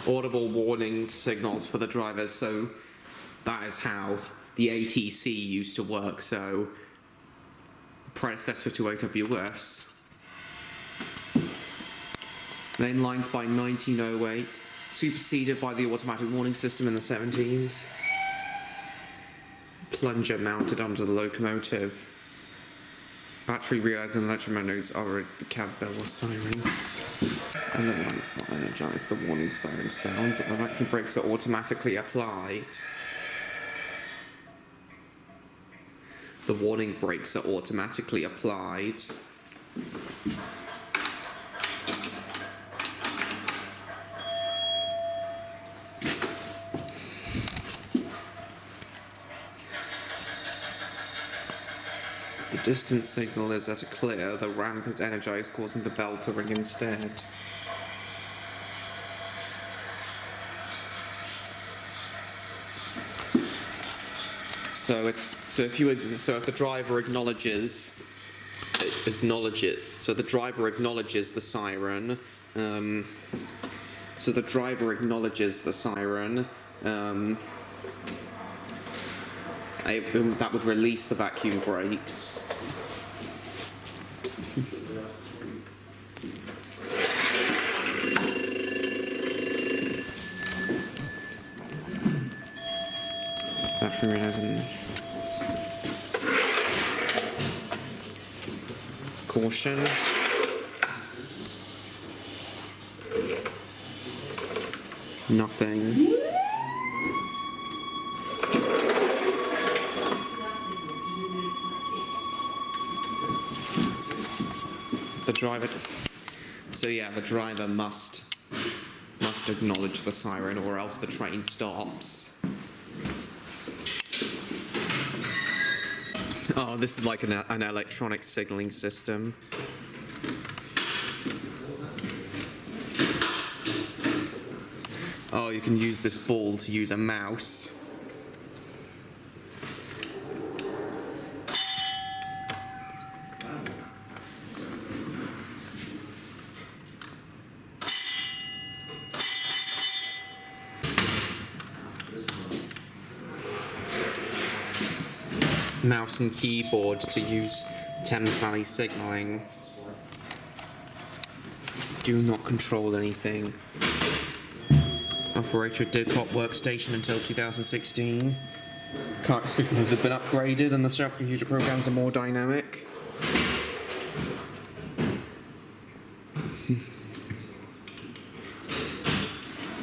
Audible warning signals for the drivers, so that is how the ATC used to work, so predecessor to AWS. Main lines by 1908, superseded by the automatic warning system in the 70s. Plunger mounted under the locomotive. Battery relays and electromagnetic are the cab bell or siren. And the ramp will energize the warning siren sounds, and the vacuum brakes are automatically applied. The warning brakes are automatically applied. If the distance signal is at a clear, the ramp is energized, causing the bell to ring instead. So if the driver acknowledges the driver acknowledges the siren. That would release the vacuum brakes. Battery realizing. Caution. Nothing. The driver. So yeah, the driver must acknowledge the siren, or else the train stops. Oh, this is like an electronic signaling system. Oh, you can use this ball to use a mouse. Mouse and keyboard to use Thames Valley signalling. Do not control anything. Operator Didcot workstation until 2016. Current signals have been upgraded and the self-computer programs are more dynamic.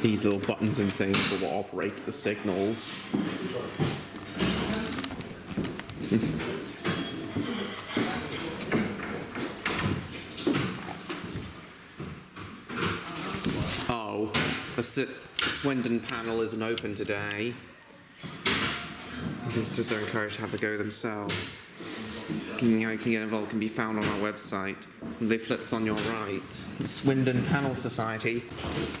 These little buttons and things will operate the signals. Oh, the Swindon panel isn't open today. Visitors are encouraged to have a go themselves. How you can get involved can be found on our website. Leaflets on your right. The Swindon Panel Society.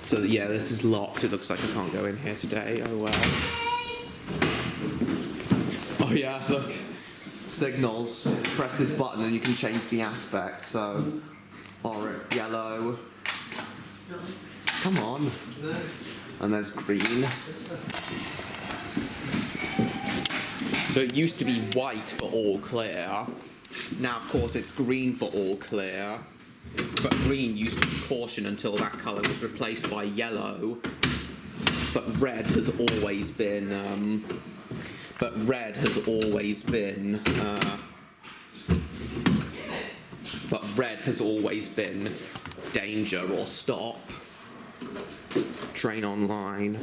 So yeah, this is locked. It looks like I can't go in here today. Oh well. Oh yeah, look. Signals. Press this button and you can change the aspect. So, orange, yellow. Come on. And there's green. So it used to be white for all clear. Now, of course, it's green for all clear. But green used to be caution until that colour was replaced by yellow. But red has always been. Danger or stop. Train online.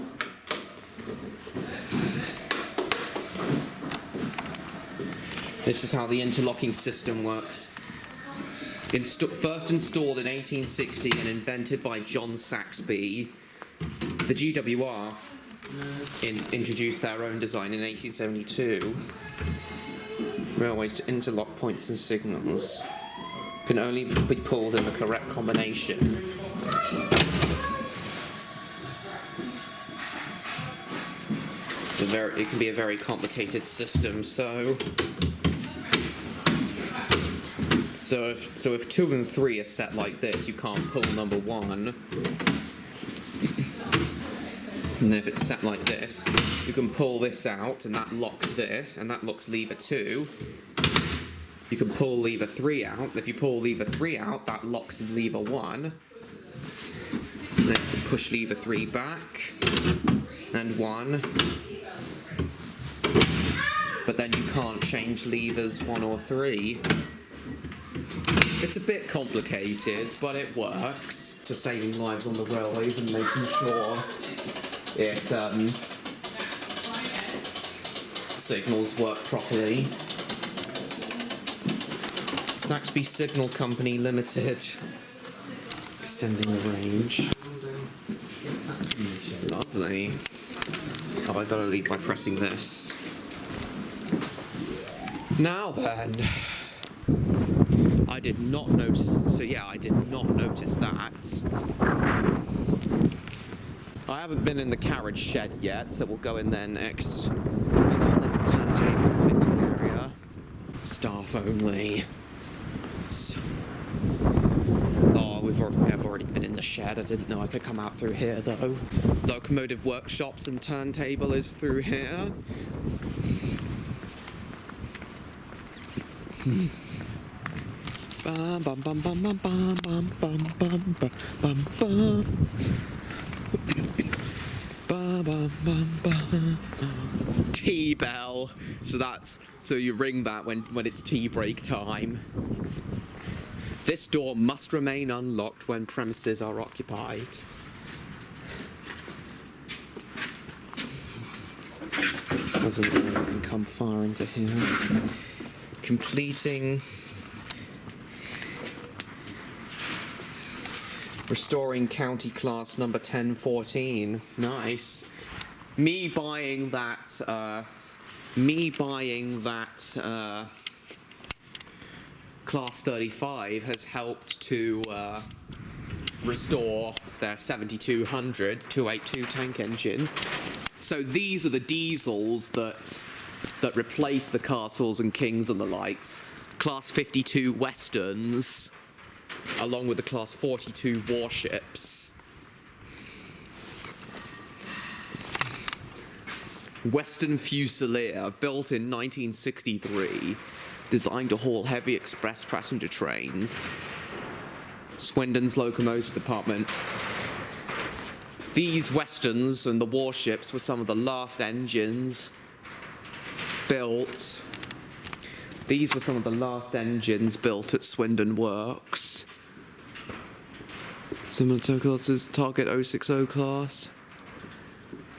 This is how the interlocking system works. First installed in 1860 and invented by John Saxby, the GWR introduced their own design in 1872. Railways to interlock points and signals can only be pulled in the correct combination. It can be a very complicated system. So if 2 and 3 are set like this, you can't pull number 1. And if it's set like this, you can pull this out, and that locks this, and that locks lever 2. You can pull lever 3 out. If you pull lever 3 out, that locks lever 1. And then you can push lever 3 back, and 1. But then you can't change levers 1 or 3. It's a bit complicated, but it works for saving lives on the railways and making sure it signals work properly. Saxby Signal Company Limited, extending the range. Lovely. Oh, I gotta leave by pressing this. Now then, I did not notice. So yeah, I did not notice that. I haven't been in the carriage shed yet, so we'll go in there next. Hang on, there's a turntable. staff only. So, I've already been in the shed. I didn't know I could come out through here though. Locomotive workshops and turntable is through here. Bum bum bum bum bum bum bum bum bum bum bum. Bum bum bum bum. Tea bell. So you ring that when it's tea break time. This door must remain unlocked when premises are occupied. Doesn't mean I can come far into here. Completing. Restoring county class number 1014. Nice. Me buying that Class 35 has helped to restore their 7200 282 tank engine. So these are the diesels that replace the Castles and Kings and the likes. Class 52 Westerns, along with the Class 42 warships. Western Fusilier, built in 1963. Designed to haul heavy express passenger trains. Swindon's locomotive department. These Westerns and the warships were some of the last engines built. These were some of the last engines built at Swindon Works. Similar to classes, Target 060 class.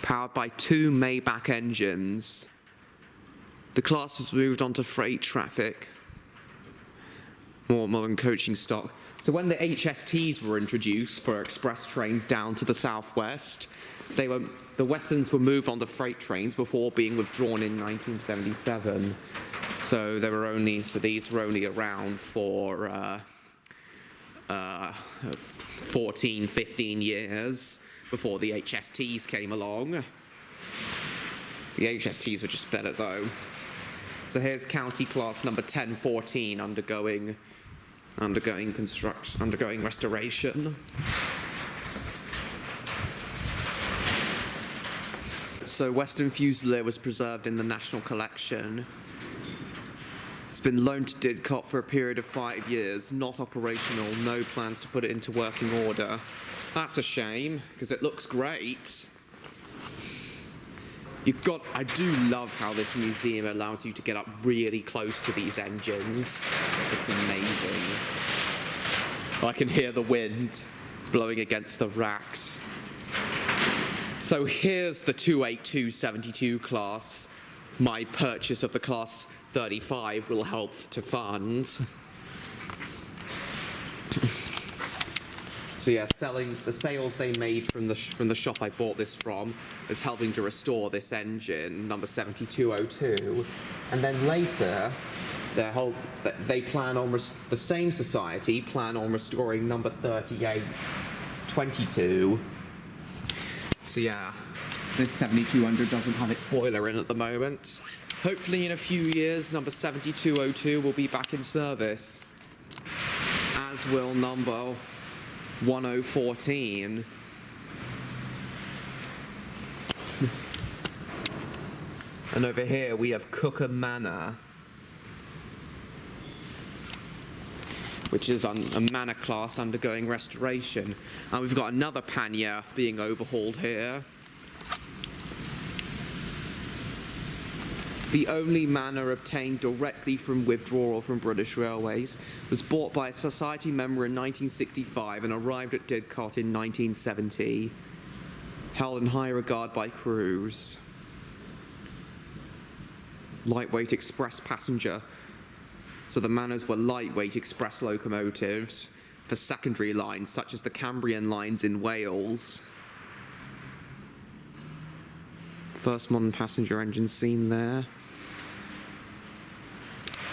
Powered by 2 Maybach engines. The class was moved onto freight traffic. More modern coaching stock. So when the HSTs were introduced for express trains down to the southwest, the Westerns were moved onto freight trains before being withdrawn in 1977. So these were only around for 14, 15 years before the HSTs came along. The HSTs were just better though. So here's county class number 1014 undergoing restoration. So Western Fusilier was preserved in the National Collection. It's been loaned to Didcot for a period of 5 years, not operational, no plans to put it into working order. That's a shame, because it looks great. I do love how this museum allows you to get up really close to these engines. It's amazing. I can hear the wind blowing against the racks. So here's the 282-72 class. My purchase of the Class 35 will help to fund. So yeah, the sales they made from the shop I bought this from is helping to restore this engine, number 7202. And then later, the same society plan on restoring number 3822. So yeah, this 7200 doesn't have its boiler in at the moment. Hopefully in a few years, number 7202 will be back in service, as will number 1014. And over here we have Cuckoo Manor, which is on a manor class undergoing restoration. And we've got another pannier being overhauled here. The only manor obtained directly from withdrawal from British Railways was bought by a society member in 1965 and arrived at Didcot in 1970. Held in high regard by crews. Lightweight express passenger. So the manors were lightweight express locomotives for secondary lines such as the Cambrian lines in Wales. First modern passenger engine seen there.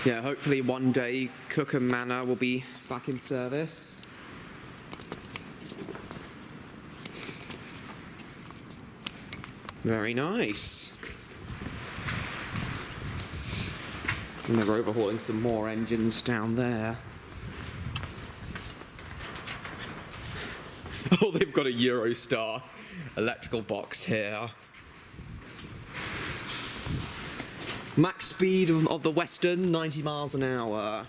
Yeah, hopefully one day Cuckoo Manor will be back in service. Very nice. And they're overhauling some more engines down there. Oh, they've got a Eurostar electrical box here. Max speed of the Western, 90 miles an hour.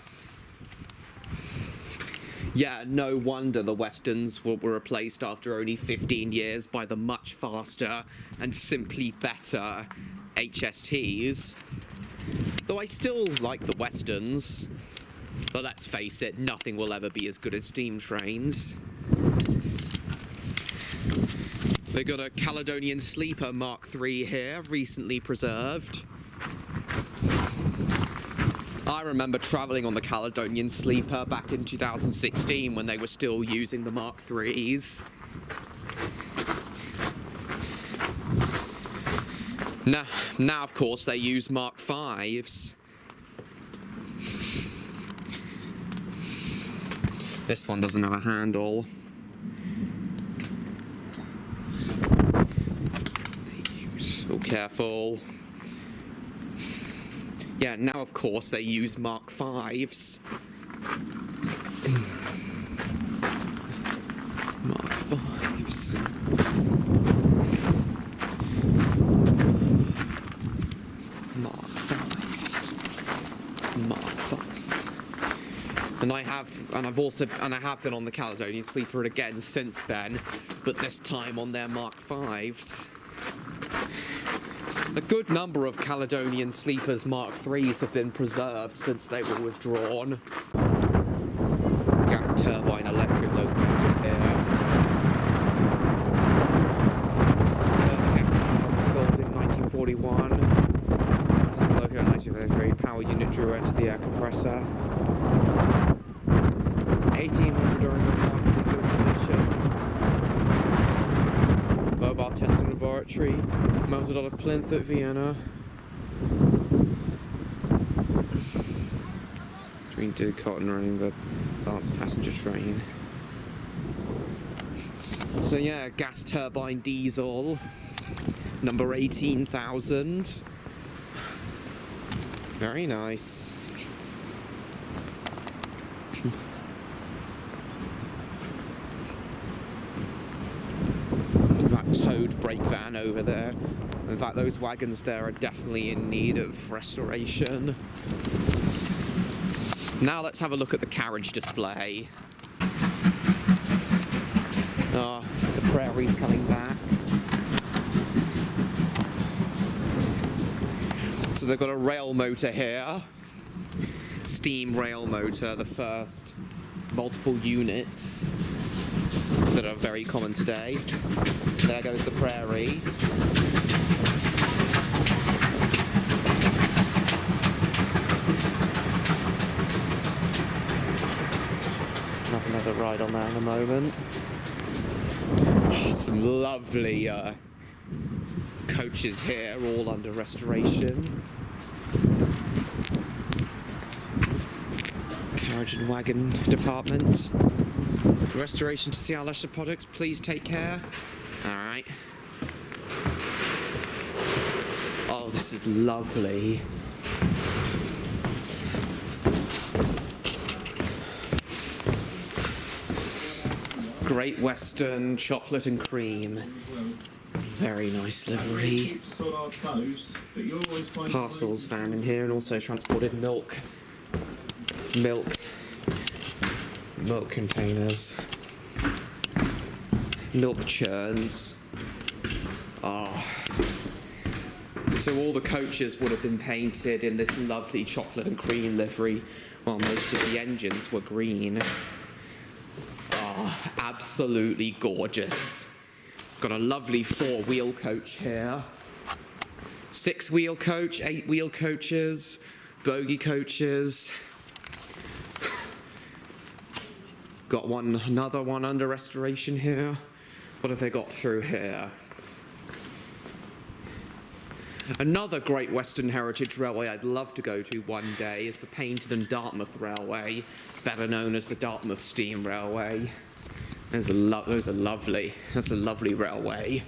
Yeah, no wonder the Westerns were replaced after only 15 years by the much faster and simply better HSTs. Though I still like the Westerns. But let's face it, nothing will ever be as good as steam trains. They got a Caledonian Sleeper Mark III here, recently preserved. I remember travelling on the Caledonian Sleeper back in 2016 when they were still using the Mark IIIs. Now of course, they use Mark Vs. This one doesn't have a handle. Oh, careful. Yeah, now of course they use Mark Vs. Mark Vs. Mark Vs. Mark V. And I have been on the Caledonian Sleeper again since then, but this time on their Mark Vs. A good number of Caledonian Sleepers Mark IIIs have been preserved since they were withdrawn. Gas turbine electric locomotive here. First gas plant was built in 1941. Single loco 1933. Power unit drew into the air compressor. 1800 are in remarkably good condition. Mobile testing laboratory, mounted on a plinth at Vienna. Between Didcot and running the last passenger train. So yeah, gas turbine diesel, number 18,000. Very nice. Towed brake van over there. In fact, those wagons there are definitely in need of restoration. Now let's have a look at the carriage display. Oh, the prairie's coming back. So they've got a rail motor here. Steam rail motor, the first multiple units that are very common today. There goes the prairie. Have another ride on that in a moment. Some lovely coaches here, all under restoration. Carriage and wagon department. Restoration to see our Leicester products, please take care. Alright. Oh, this is lovely. Great Western chocolate and cream. Very nice livery. Parcels van in here and also transported milk. Milk containers. Milk churns. Oh. So all the coaches would have been painted in this lovely chocolate and cream livery, while most of the engines were green. Oh, absolutely gorgeous. Got a lovely 4-wheel coach here. 6-wheel coach, 8-wheel coaches, bogie coaches. Got another one under restoration here. What have they got through here? Another Great Western Heritage Railway I'd love to go to one day is the Paynton and Dartmouth Railway, better known as the Dartmouth Steam Railway. Those are lovely. That's a lovely railway.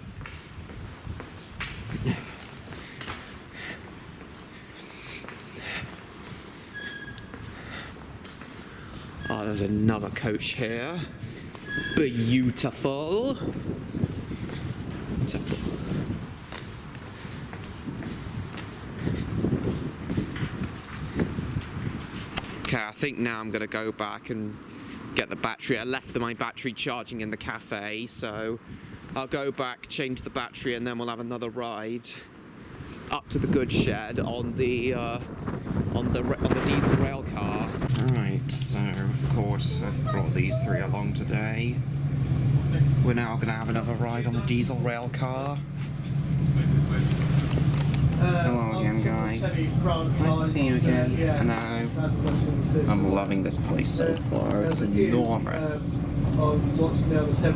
Oh, there's another coach here. Beautiful. Let's have a look. Okay, I think now I'm gonna go back and get the battery. I left my battery charging in the cafe, so I'll go back, change the battery, and then we'll have another ride up to the goods shed on the diesel rail car. Right, so of course I've brought these three along today. We're now gonna have another ride on the diesel rail car. Hello again, guys. Nice to see you again. Hello. I'm loving this place so far. It's enormous.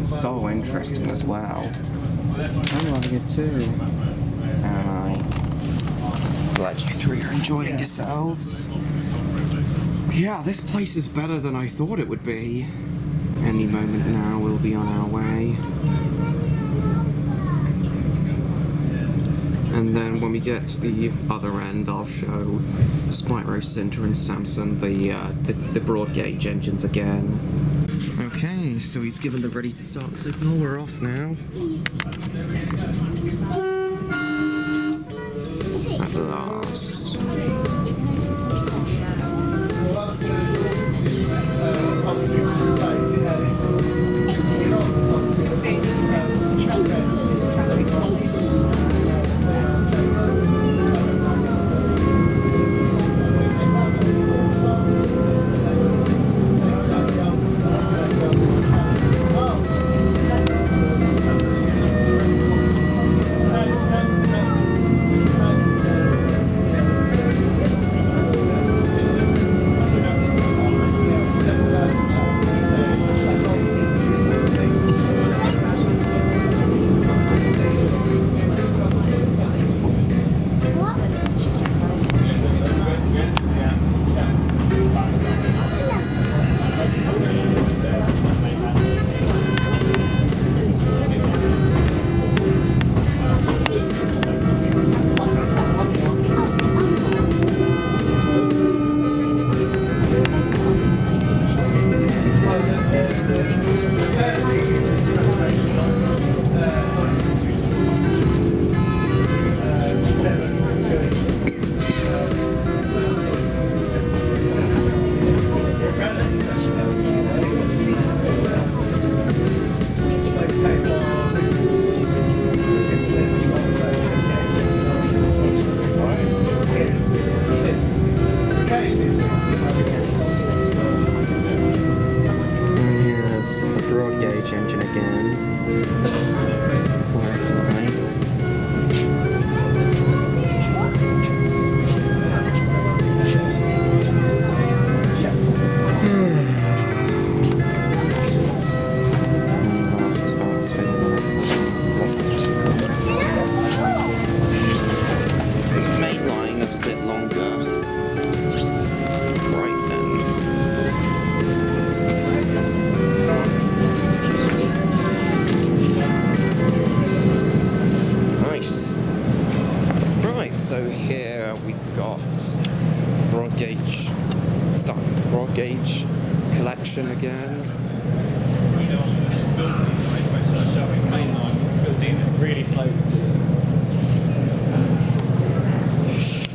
So interesting as well. I'm loving it too. So am I. Glad you three are enjoying yourselves. Yeah, this place is better than I thought it would be. Any moment now we'll be on our way. And then when we get to the other end, I'll show Spyro, Cynder and Samson, the broad gauge engines again. Okay, so he's given the ready to start signal. We're off now. At last. So here we've got broad gauge collection again. Really slow.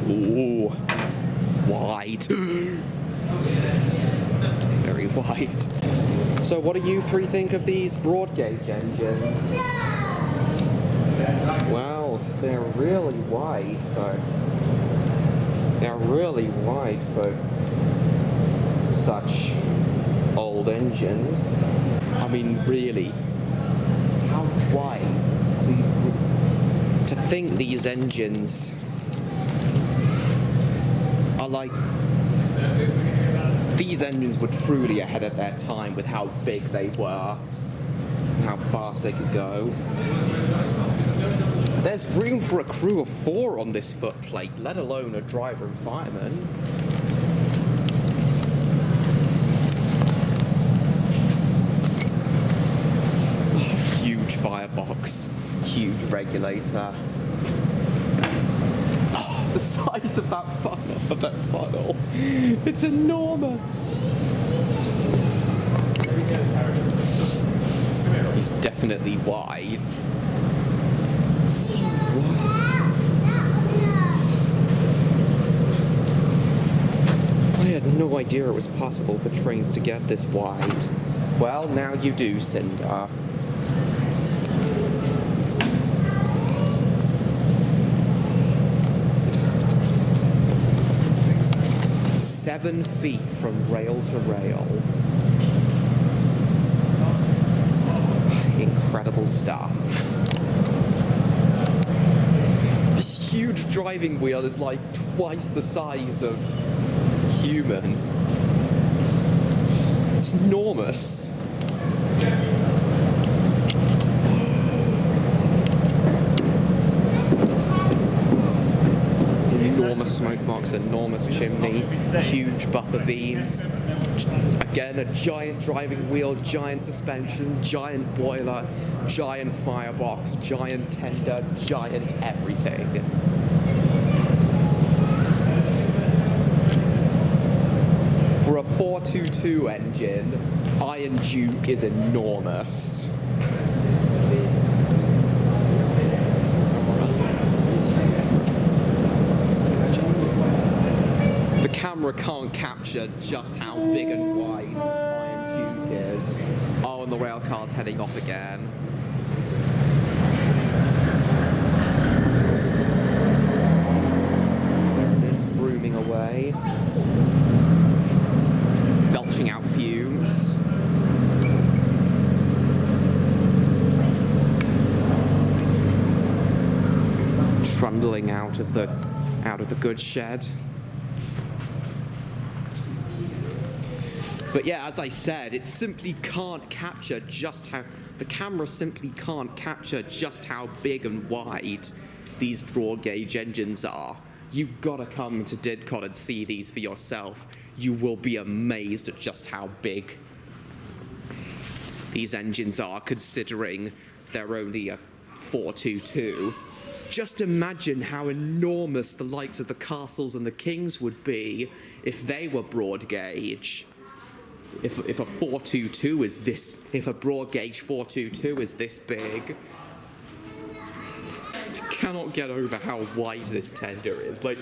Ooh, wide. Very wide. So what do you three think of these broad gauge engines? Well, they're really wide for such old engines. I mean, really, how wide? To think these engines are like, these engines were truly ahead of their time with how big they were and how fast they could go. There's room for a crew of 4 on this footplate, let alone a driver and fireman. Oh, huge firebox, huge regulator. Oh, the size of that funnel, it's enormous. It's definitely wide. So wide. I had no idea it was possible for trains to get this wide. Well, now you do, Cynder. "7 feet from rail to rail." Incredible stuff. This huge driving wheel is like twice the size of human. It's enormous. Enormous smoke box, enormous chimney, huge buffer beams. Again, a giant driving wheel, giant suspension, giant boiler, giant firebox, giant tender, giant everything. For a 422 engine, Iron Duke is enormous. The camera can't capture just how big and wide Iron Duke is. Oh, and the rail car's heading off again. There it is, vrooming away. Belching out fumes. Trundling out of the goods shed. But yeah, as I said, it simply can't capture just how... The camera simply can't capture just how big and wide these broad gauge engines are. You've got to come to Didcot and see these for yourself. You will be amazed at just how big these engines are, considering they're only a 422. Just imagine how enormous the likes of the Castles and the Kings would be if they were broad gauge. If a 422 is this, if a broad gauge 422 is this big, I cannot get over how wide this tender is. Like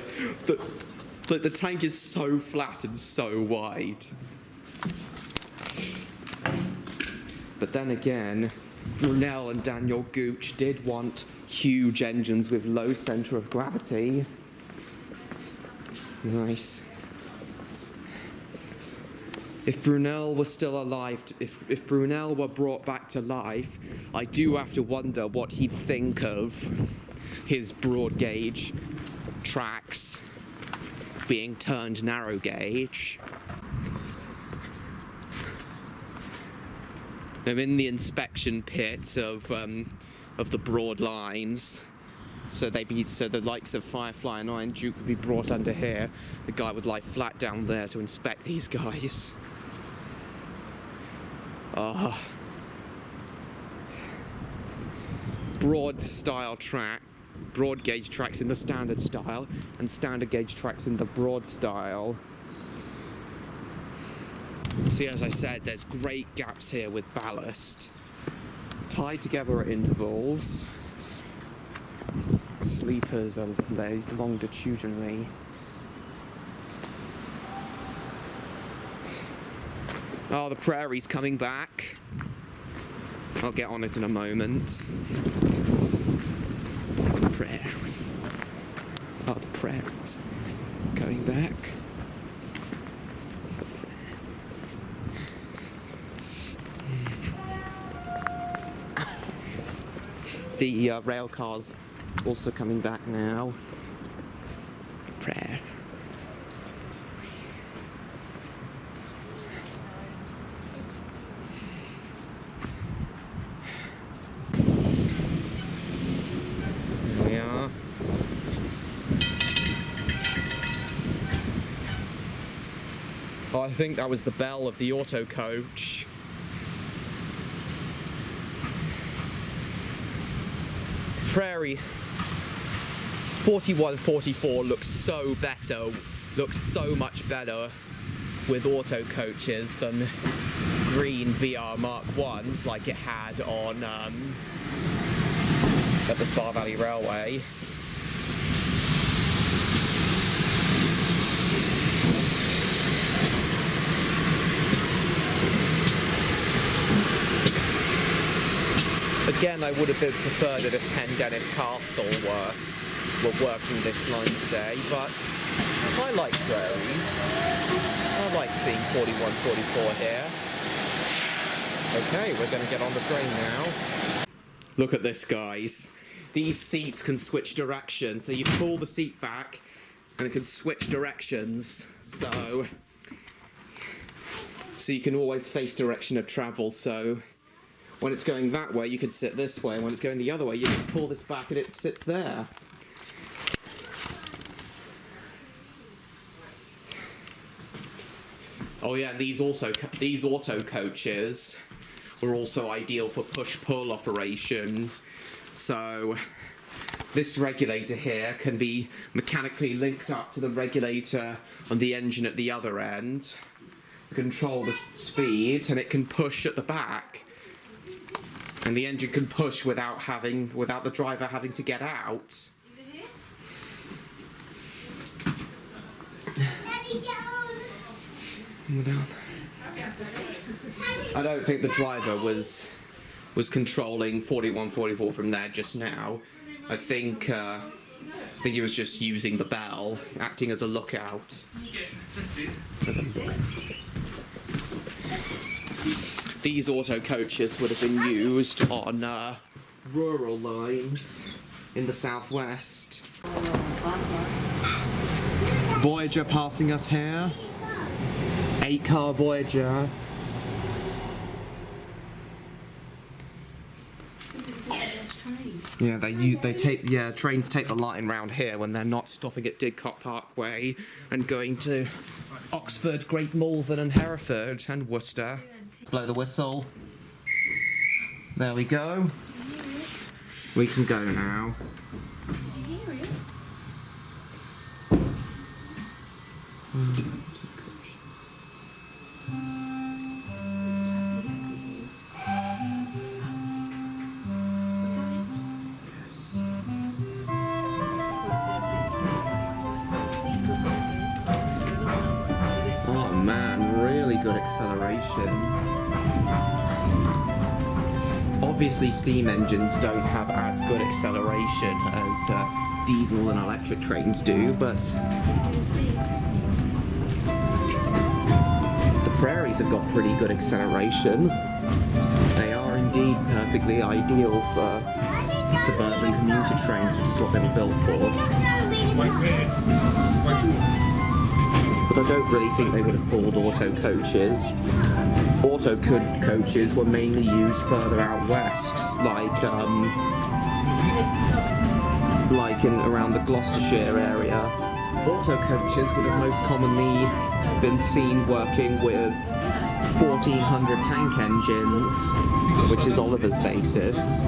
the tank is so flat and so wide. But then again, Brunel and Daniel Gooch did want huge engines with low center of gravity. Nice. If Brunel was still alive, if Brunel were brought back to life, I do have to wonder what he'd think of his broad gauge tracks being turned narrow gauge. I'm in the inspection pit of the broad lines. So the likes of Firefly and Iron Duke would be brought under here. The guy would lie flat down there to inspect these guys. Broad style track, broad gauge tracks in the standard style, and standard gauge tracks in the broad style. See, as I said, there's great gaps here with ballast, tied together at intervals. Sleepers are laid longitudinally. Oh, the prairie's coming back. I'll get on it in a moment. The prairie. Oh, the prairie's coming back. The rail car's also coming back now. Prayer. Here we are. Oh, I think that was the bell of the auto coach. Prairie 4144 looks so much better with auto coaches than green VR Mark 1s like it had on at the Spa Valley Railway. Again, I would have preferred it if Pendennis Castle were working this line today, but I like prairies. I like seeing 41, 44 here. Okay, we're going to get on the train now. Look at this, guys. These seats can switch direction, so you pull the seat back and it can switch directions, so you can always face direction of travel. So when it's going that way, you can sit this way, and when it's going the other way, you just pull this back and it sits there. Oh yeah, and these auto coaches were also ideal for push-pull operation. So this regulator here can be mechanically linked up to the regulator on the engine at the other end, control the speed, and it can push at the back. And the engine can push without the driver having to get out. I don't think the driver was controlling 41, 44 from there just now. I think he was just using the bell, acting as a lookout. These auto coaches would have been used on rural lines in the southwest. Voyager passing us here. 8-car Voyager. Yeah, trains take the line round here when they're not stopping at Didcot Parkway and going to Oxford, Great Malvern and Hereford and Worcester. Blow the whistle. There we go. We can go now. Did you hear it? Oh man, really good acceleration. Obviously steam engines don't have as good acceleration as diesel and electric trains do, but the prairies have got pretty good acceleration. They are indeed perfectly ideal for suburban commuter trains, which is what they were built for. But I don't really think they would have pulled auto coaches. Auto coaches were mainly used further out west, like in around the Gloucestershire area. Auto coaches would have most commonly been seen working with 1400 tank engines, which is Oliver's basis.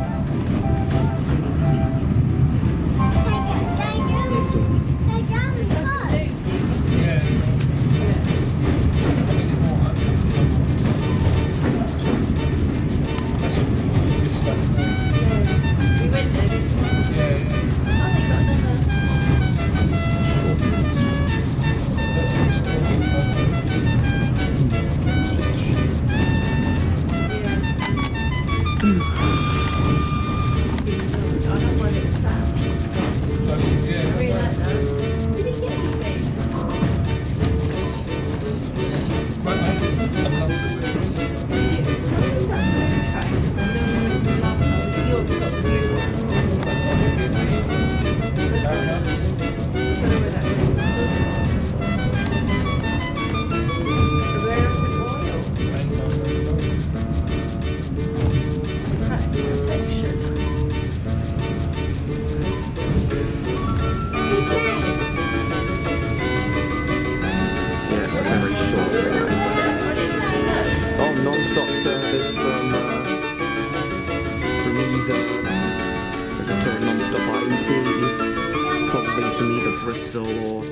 Bristol or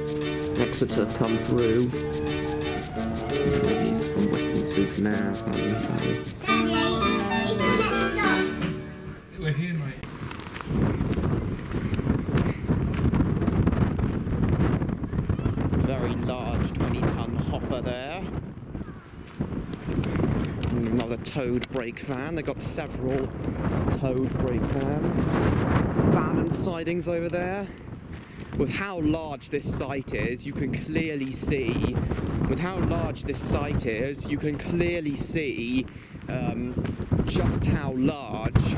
Exeter come through. He's from Western Superman. We're here, mate. Very large 20-ton hopper there. And another towed brake van. They've got several towed brake vans. Balance sidings over there. With how large this site is, you can clearly see. With how large this site is, you can clearly see just how large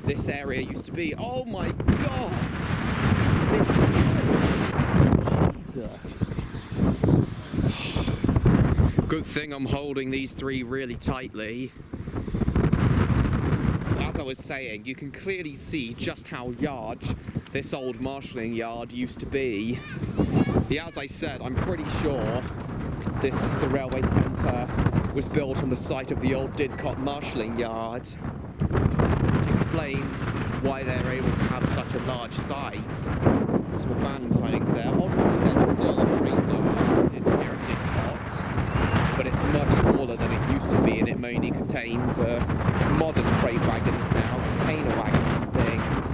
this area used to be. Oh my God! Jesus. Good thing I'm holding these three really tightly. As I was saying, you can clearly see just how large this old marshalling yard used to be. Yeah, as I said, I'm pretty sure the railway centre was built on the site of the old Didcot marshalling yard, which explains why they're able to have such a large site. Some abandoned sidings there. Obviously, there's still a freight yard in here at Didcot, but it's much smaller than it used to be, and it mainly contains modern freight wagons now, container wagons and things.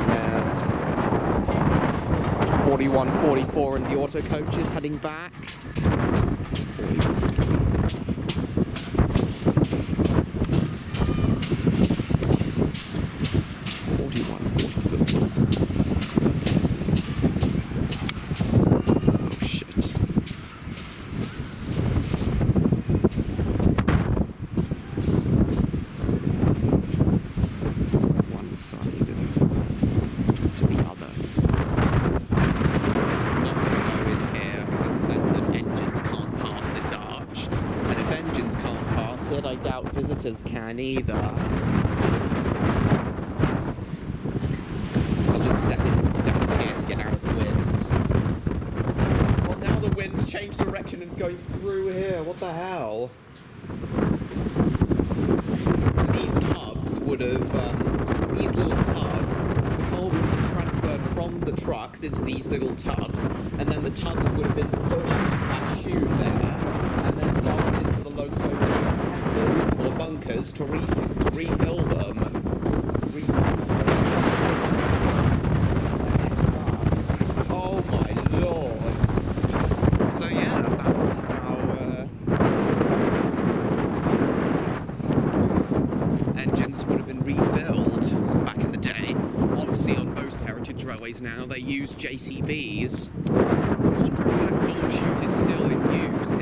Yes. 41, 44 in the auto coaches heading back. 41, 44. Oh shit. One side to the other. I'm not going to go in here because it's said that engines can't pass this arch. And if engines can't pass it, I doubt visitors can either. I'll just step here to get out of the wind. Well, now the wind's changed direction and it's going through here. What the hell? So these tubs would have, these little tubs, the coal would have been transferred from the trucks into these little tubs, and then the tubs would have been pushed to that chute there, and then dumped into the locomotive chambers or bunkers to refill them. Oh my lord. So yeah, that's how engines would have been refilled back in the day. Obviously on most heritage railways now they use JCBs. I wonder if that coal chute is still in use.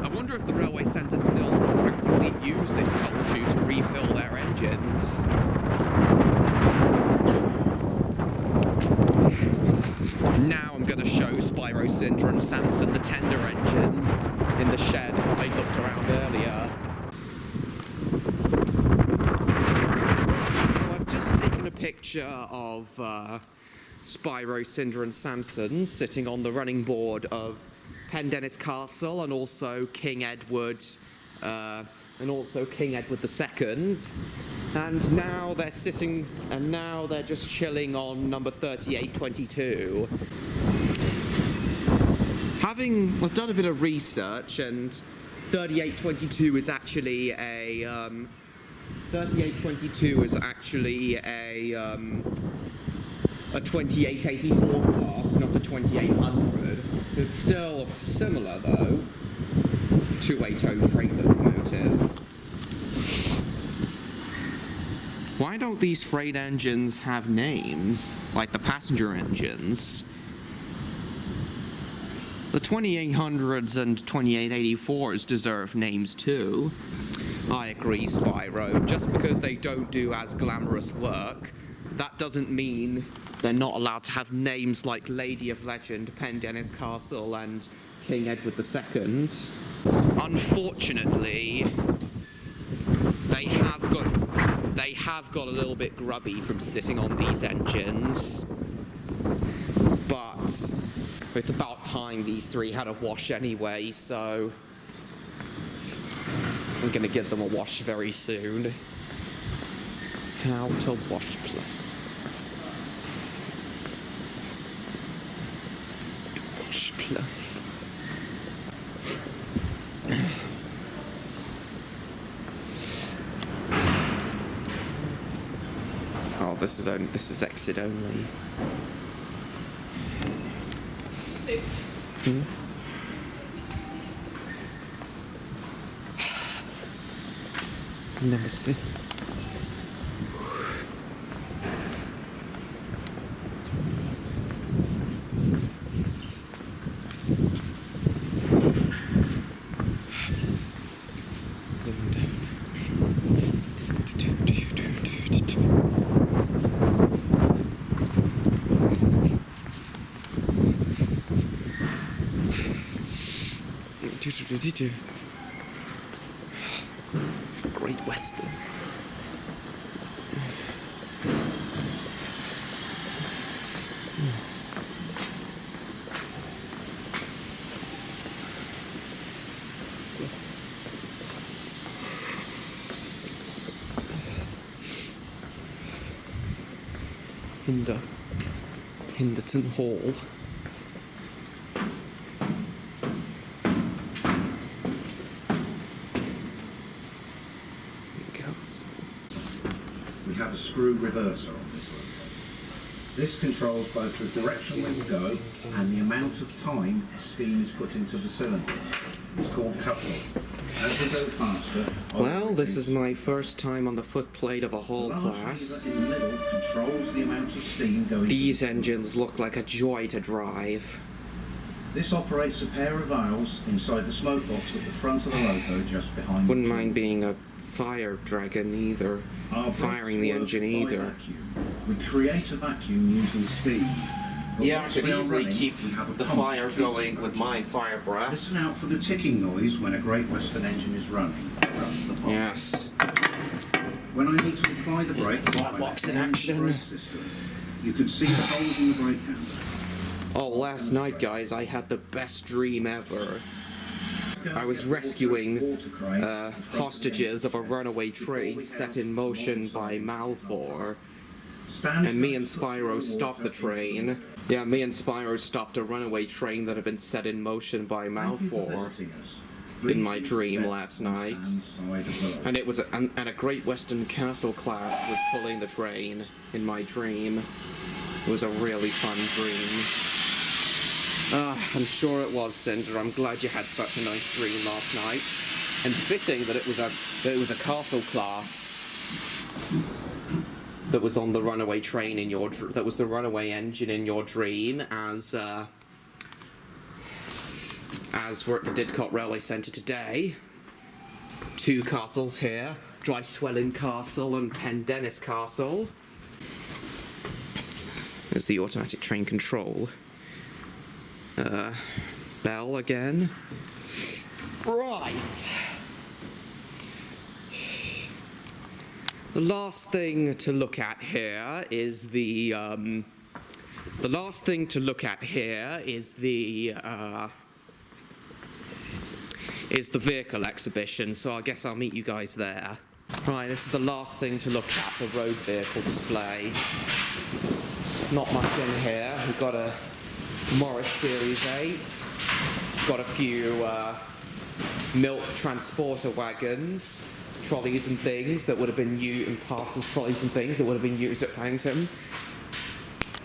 I wonder if the railway centre still practically use this coal chute to refill their engines. Now I'm going to show Spyro, Cynder and Samson the tender engines in the shed that I looked around earlier. So I've just taken a picture of Spyro, Cynder and Samson sitting on the running board of Pendennis Castle and also King Edward II. And now they're sitting, and now they're just chilling on number 3822. I've done a bit of research, and 3822 is actually a 2884 class, not a 2800. It's still similar though. 280 freight locomotive. Why don't these freight engines have names, like the passenger engines? The 2800s and 2884s deserve names too. I agree, Spyro. Just because they don't do as glamorous work, that doesn't mean they're not allowed to have names like Lady of Legend, Pendennis Castle, and King Edward II. Unfortunately, they have got a little bit grubby from sitting on these engines, but it's about time these three had a wash anyway, so I'm gonna give them a wash very soon. How to wash play. Oh, this is exit only. Hmm? Never seen. Great Western. Hinderton Hall. We have a screw reverser on this one. This controls both the direction we will go and the amount of time steam is put into the cylinders. It's called coupling. As we go faster... Well, this is my first time on the footplate of a Hall class. In the middle controls the amount of steam going. These engines look like a joy to drive. This operates a pair of valves inside the smoke box at the front of the loco just behind. Wouldn't mind being a fire dragon either. Firing the engine either. We create a vacuum using steam. But Yeah, I once could we are easily running, keep we have a the pump fire that keeps going it with running. my fire breath. Listen out for the ticking noise when a Great Western engine is running. That's the pump. Yes. When I need to apply the brake, flat I box in turn the action. brake system. You can see the holes in the brake handle. Oh, last night, guys, I had the best dream ever. I was rescuing hostages of a runaway train set in motion by Malfour. And me and Spyro stopped the train. Yeah, me and Spyro stopped a runaway train that had been set in motion by Malfour in my dream last night. And it was and a Great Western Castle class was pulling the train in my dream. It was a really fun dream. I'm sure it was, Cynder. I'm glad you had such a nice dream last night. And fitting that it was a castle class that was on the runaway train in your that was the runaway engine in your dream, as we're at the Didcot Railway Centre today. Two castles here, Dry Swelling Castle and Pendennis Castle. There's the automatic train control. Bell again. Right. The last thing to look at here is the vehicle exhibition, so I guess I'll meet you guys there. Right, this is the last thing to look at, the road vehicle display. Not much in here. We've got a Morris Series 8. Got a few milk transporter wagons, trolleys and things that would have been used, and parcels trolleys and things that would have been used at Paddington.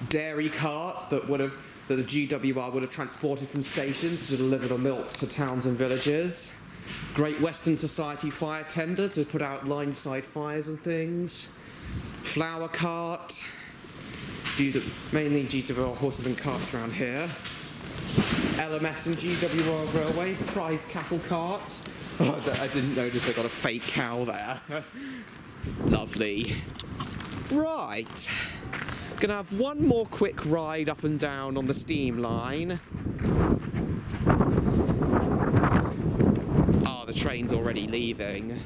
Dairy carts that the GWR would have transported from stations to deliver the milk to towns and villages. Great Western Society fire tender to put out line-side fires and things. Flower cart. Mainly GWR horses and carts around here. LMS and GWR Railways, prize cattle cart. Oh, I didn't notice they got a fake cow there. Lovely. Right. Gonna have one more quick ride up and down on the steam line. Oh, the train's already leaving.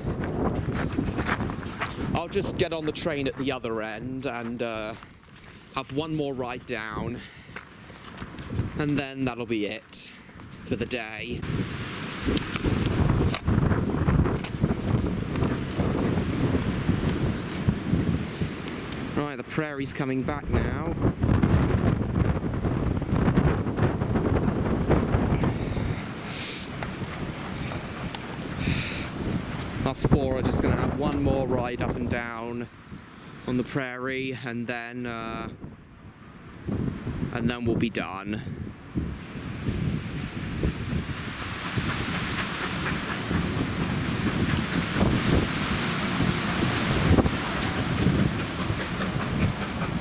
I'll just get on the train at the other end and have one more ride down, and then that'll be it for the day. Right, the prairie's coming back now. us four are just going to have one more ride up and down on the prairie, and then we'll be done.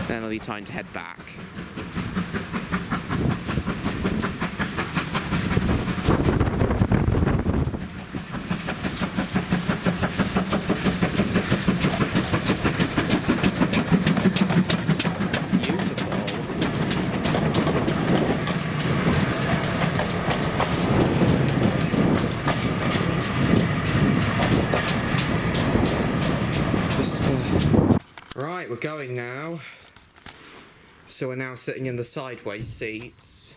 Then it'll be time to head back. Right, we're going now. So we're now sitting in the sideways seats.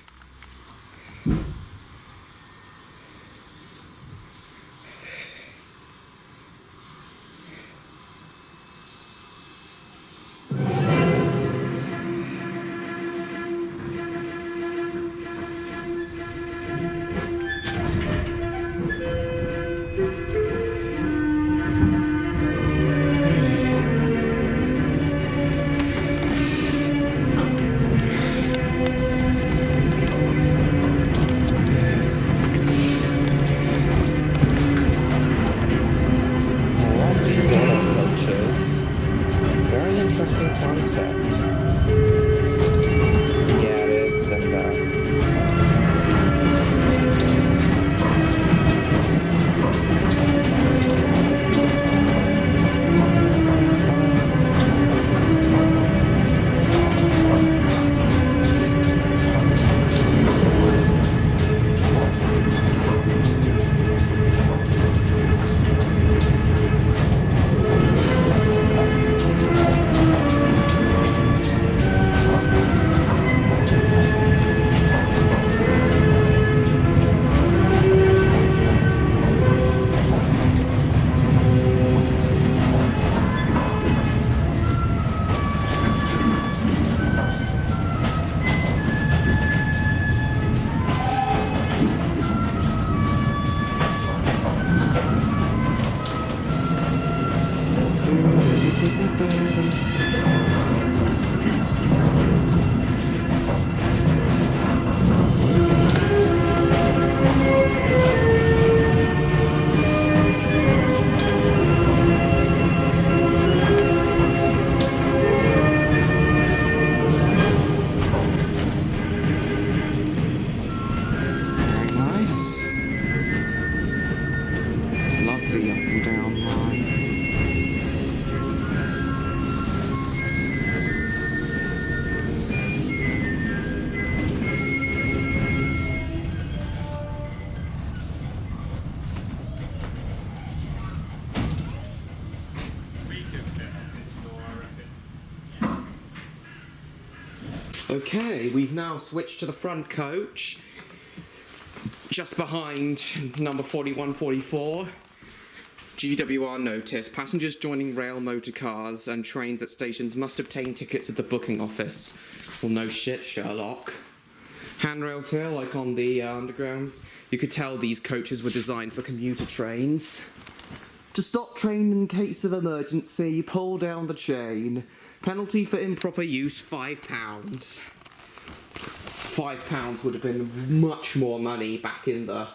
Okay, we've now switched to the front coach, just behind number 4144. GWR notice, passengers joining rail motor cars and trains at stations must obtain tickets at the booking office. Well, no shit, Sherlock. Handrails here, like on the underground. You could tell these coaches were designed for commuter trains. To stop train in case of emergency, pull down the chain. Penalty for improper use, £5. £5 would have been much more money back in the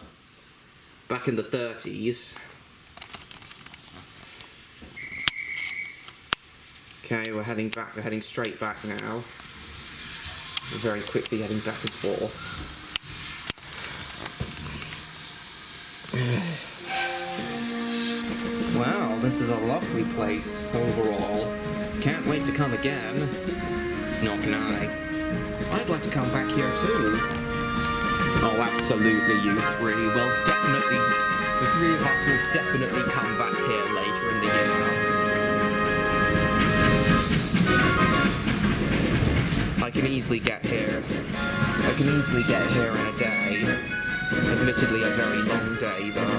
30s. Okay, we're heading back. We're heading straight back now. We're very quickly heading back and forth. Wow, this is a lovely place overall. Can't wait to come again. Not can I. I'd like to come back here too. Oh, absolutely, you three. Well, definitely, the three of us will definitely come back here later in the year. I can easily get here. In a day. Admittedly, a very long day, though.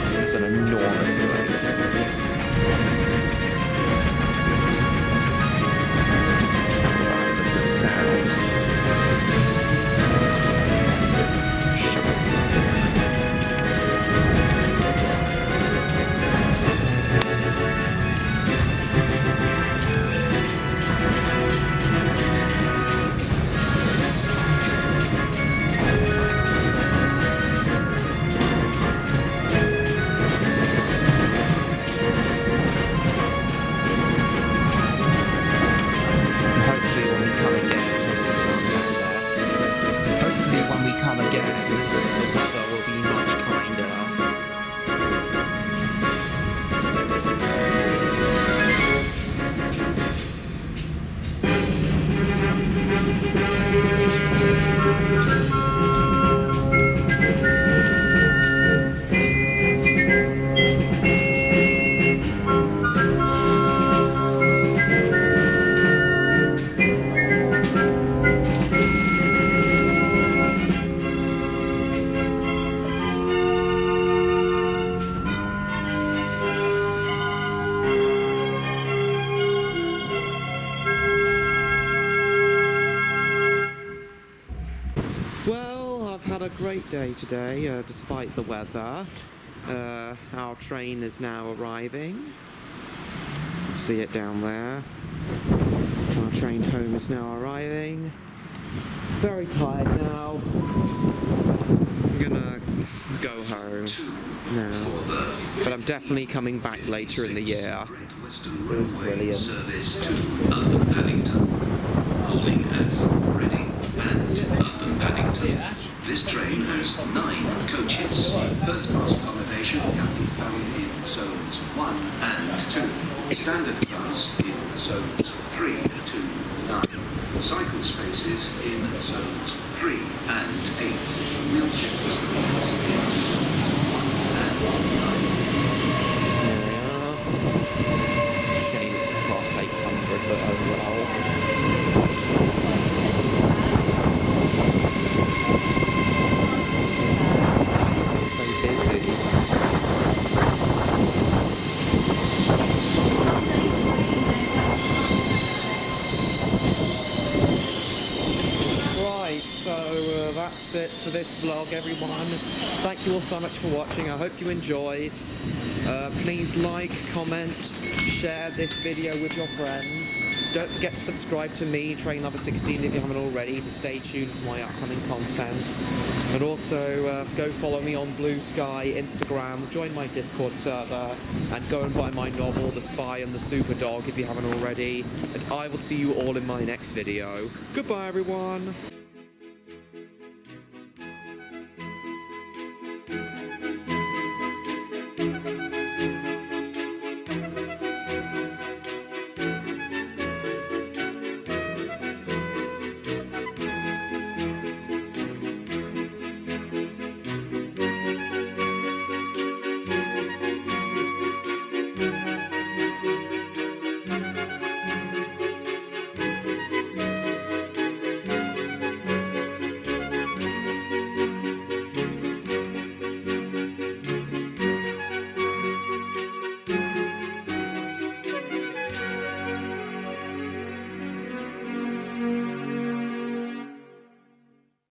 This is an enormous place. had a great day today, despite the weather. Our train is now arriving. See it down there. Our train home is now arriving. Very tired now. I'm gonna go home now. But I'm definitely coming back later in the year. It was brilliant. Service to London Paddington. Holding at Reading and London Paddington. This train has 9 coaches. First class accommodation can be found in zones 1 and 2. Standard class in zones 3 to 9. Cycle spaces in zones 3 and 8. Wheelchair facilities in zones 1 and 9. There we are. Shame it's across 800, but oh well. Why is it so busy? Right, so that's it for this vlog, everyone. Thank you all so much for watching. I hope you enjoyed. Please like, comment, share this video with your friends. Don't forget to subscribe to me, Train Lover 16, if you haven't already, to stay tuned for my upcoming content. And also go follow me on Blue Sky, Instagram, join my Discord server, and go and buy my novel, The Spy and the Super Dog, if you haven't already. And I will see you all in my next video. Goodbye, everyone.